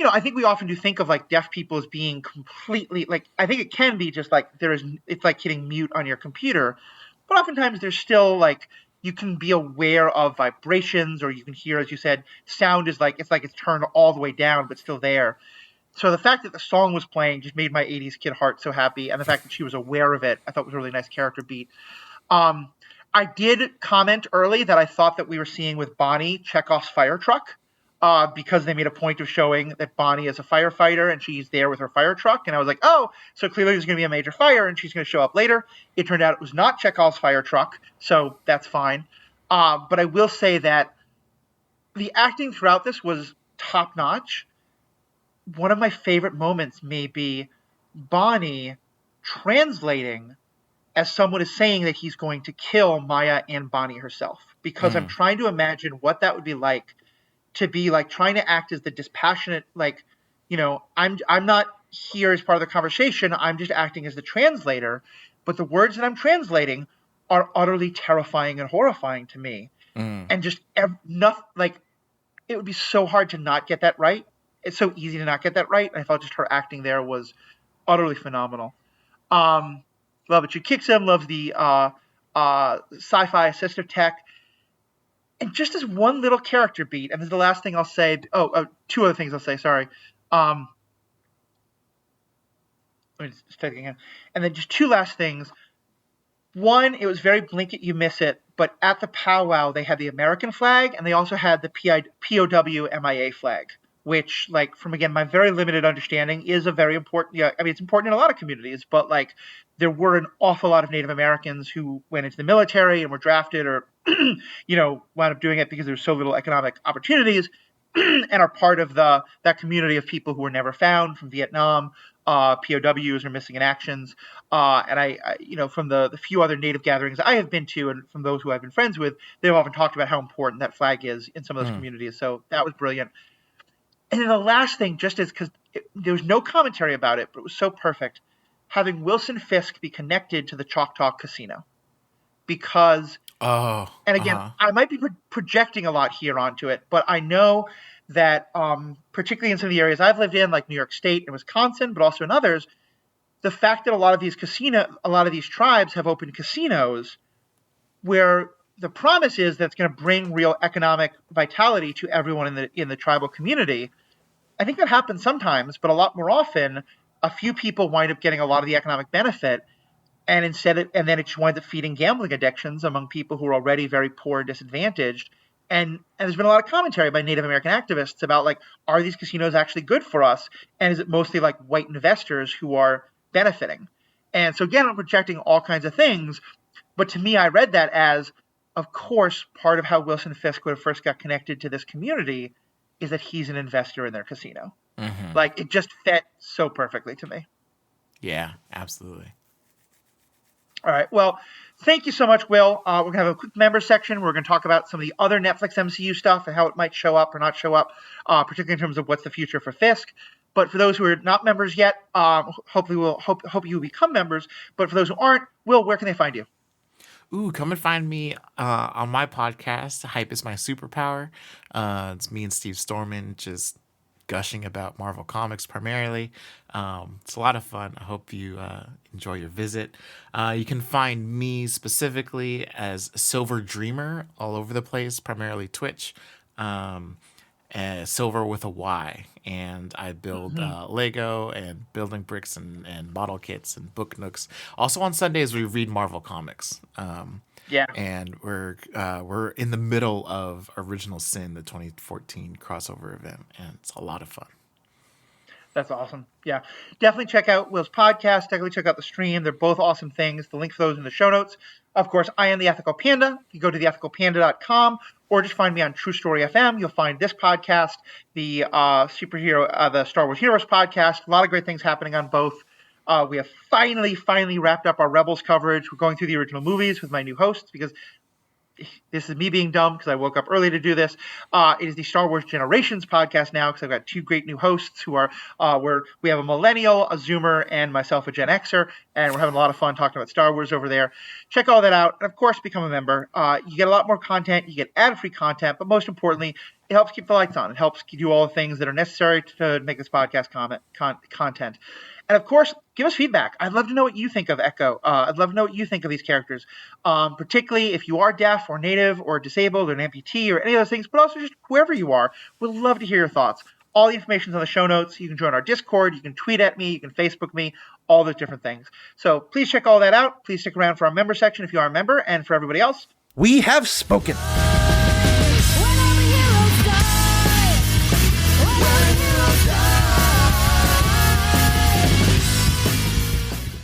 I think we often do think of like deaf people as being completely like I think it can be just like it's like hitting mute on your computer, but oftentimes there's still like you can be aware of vibrations or you can hear, as you said, sound is like it's turned all the way down but still there. So the fact that the song was playing just made my 80s kid heart so happy, and the fact that she was aware of it I thought was a really nice character beat. um, I did comment early that I thought that we were seeing with Bonnie Chekhov's fire truck, because they made a point of showing that Bonnie is a firefighter and she's there with her fire truck. And I was like, oh, so clearly there's going to be a major fire and she's going to show up later. It turned out it was not Chekhov's fire truck, so that's fine. But I will say that the acting throughout this was top notch. One of my favorite moments may be Bonnie translating as someone is saying that he's going to kill Maya and Bonnie herself, because I'm Mm. trying to imagine what that would be like to be like trying to act as the dispassionate, like, I'm not here as part of the conversation, I'm just acting as the translator, but the words that I'm translating are utterly terrifying and horrifying to me. Mm. And just nothing, like, it would be so hard to not get that right. It's so easy to not get that right. I thought just her acting there was utterly phenomenal. Love it. She kicks him, loves the sci-fi assistive tech. And just as one little character beat, and this is the last thing I'll say. Two other things I'll say. Sorry. Um, let me just take it again. And then just two last things. One, it was very blink it, you miss it. But at the powwow, they had the American flag, and they also had the POW MIA flag, which, like, from again my very limited understanding, is a very important. Yeah, I mean, it's important in a lot of communities, but like, there were an awful lot of Native Americans who went into the military and were drafted, or wound up doing it because there was so little economic opportunities. and are part of that community of people who were never found from Vietnam, POWs or missing in actions. And I from the few other Native gatherings I have been to, and from those who I've been friends with, they've often talked about how important that flag is in some of those communities. So that was brilliant. And then the last thing, just as because there was no commentary about it, but it was so perfect, having Wilson Fisk be connected to the Choctaw Casino, because, Oh, and uh again, huh. I might be projecting a lot here onto it, but I know that particularly in some of the areas I've lived in, like New York State and Wisconsin, but also in others, the fact that a lot of these tribes have opened casinos where the promise is that it's going to bring real economic vitality to everyone in the tribal community. I think that happens sometimes, but a lot more often, a few people wind up getting a lot of the economic benefit, and then it just winds up feeding gambling addictions among people who are already very poor and disadvantaged. And there's been a lot of commentary by Native American activists about, like, are these casinos actually good for us? And is it mostly like white investors who are benefiting? And so again, I'm projecting all kinds of things, but to me, I read that as, of course, part of how Wilson Fisk would have first got connected to this community is that he's an investor in their casino. Like, it just fit so perfectly to me. Yeah, absolutely. All right. Well, thank you so much, Will. We're going to have a quick member section. We're going to talk about some of the other Netflix MCU stuff and how it might show up or not show up, particularly in terms of what's the future for Fisk. But for those who are not members yet, hopefully hope you will become members. But for those who aren't, Will, where can they find you? Ooh, come and find me on my podcast. Hype is my superpower. It's me and Steve Storman just gushing about Marvel Comics primarily. It's a lot of fun. I hope you enjoy your visit. You can find me specifically as Silver Dreamer all over the place, primarily Twitch. Um, Silver with a Y. And I build Lego and building bricks and model kits and book nooks. Also on Sundays we read Marvel comics. Yeah. And we're in the middle of Original Sin, the 2014 crossover event, and it's a lot of fun. That's awesome. Yeah. Definitely check out Will's podcast. Definitely check out the stream. They're both awesome things. The link for those in the show notes. Of course, I am the Ethical Panda. You go to theethicalpanda.com or just find me on True Story FM. You'll find this podcast, the the Star Wars Heroes podcast. A lot of great things happening on both. We have finally wrapped up our Rebels coverage. We're going through the original movies with my new hosts because this is me being dumb because I woke up early to do this. It is the Star Wars Generations podcast now because I've got two great new hosts who are we have a millennial, a Zoomer, and myself, a Gen Xer, and we're having a lot of fun talking about Star Wars over there. Check all that out, and of course, become a member. You get a lot more content, you get ad-free content, but most importantly, it helps keep the lights on. It helps do all the things that are necessary to make this podcast content. And of course, give us feedback. I'd love to know what you think of Echo. I'd love to know what you think of these characters, particularly if you are deaf or native or disabled or an amputee or any of those things, but also just whoever you are. We'd love to hear your thoughts. All the information is on the show notes. You can join our Discord. You can tweet at me. You can Facebook me, all those different things. So please check all that out. Please stick around for our member section if you are a member. And for everybody else, we have spoken.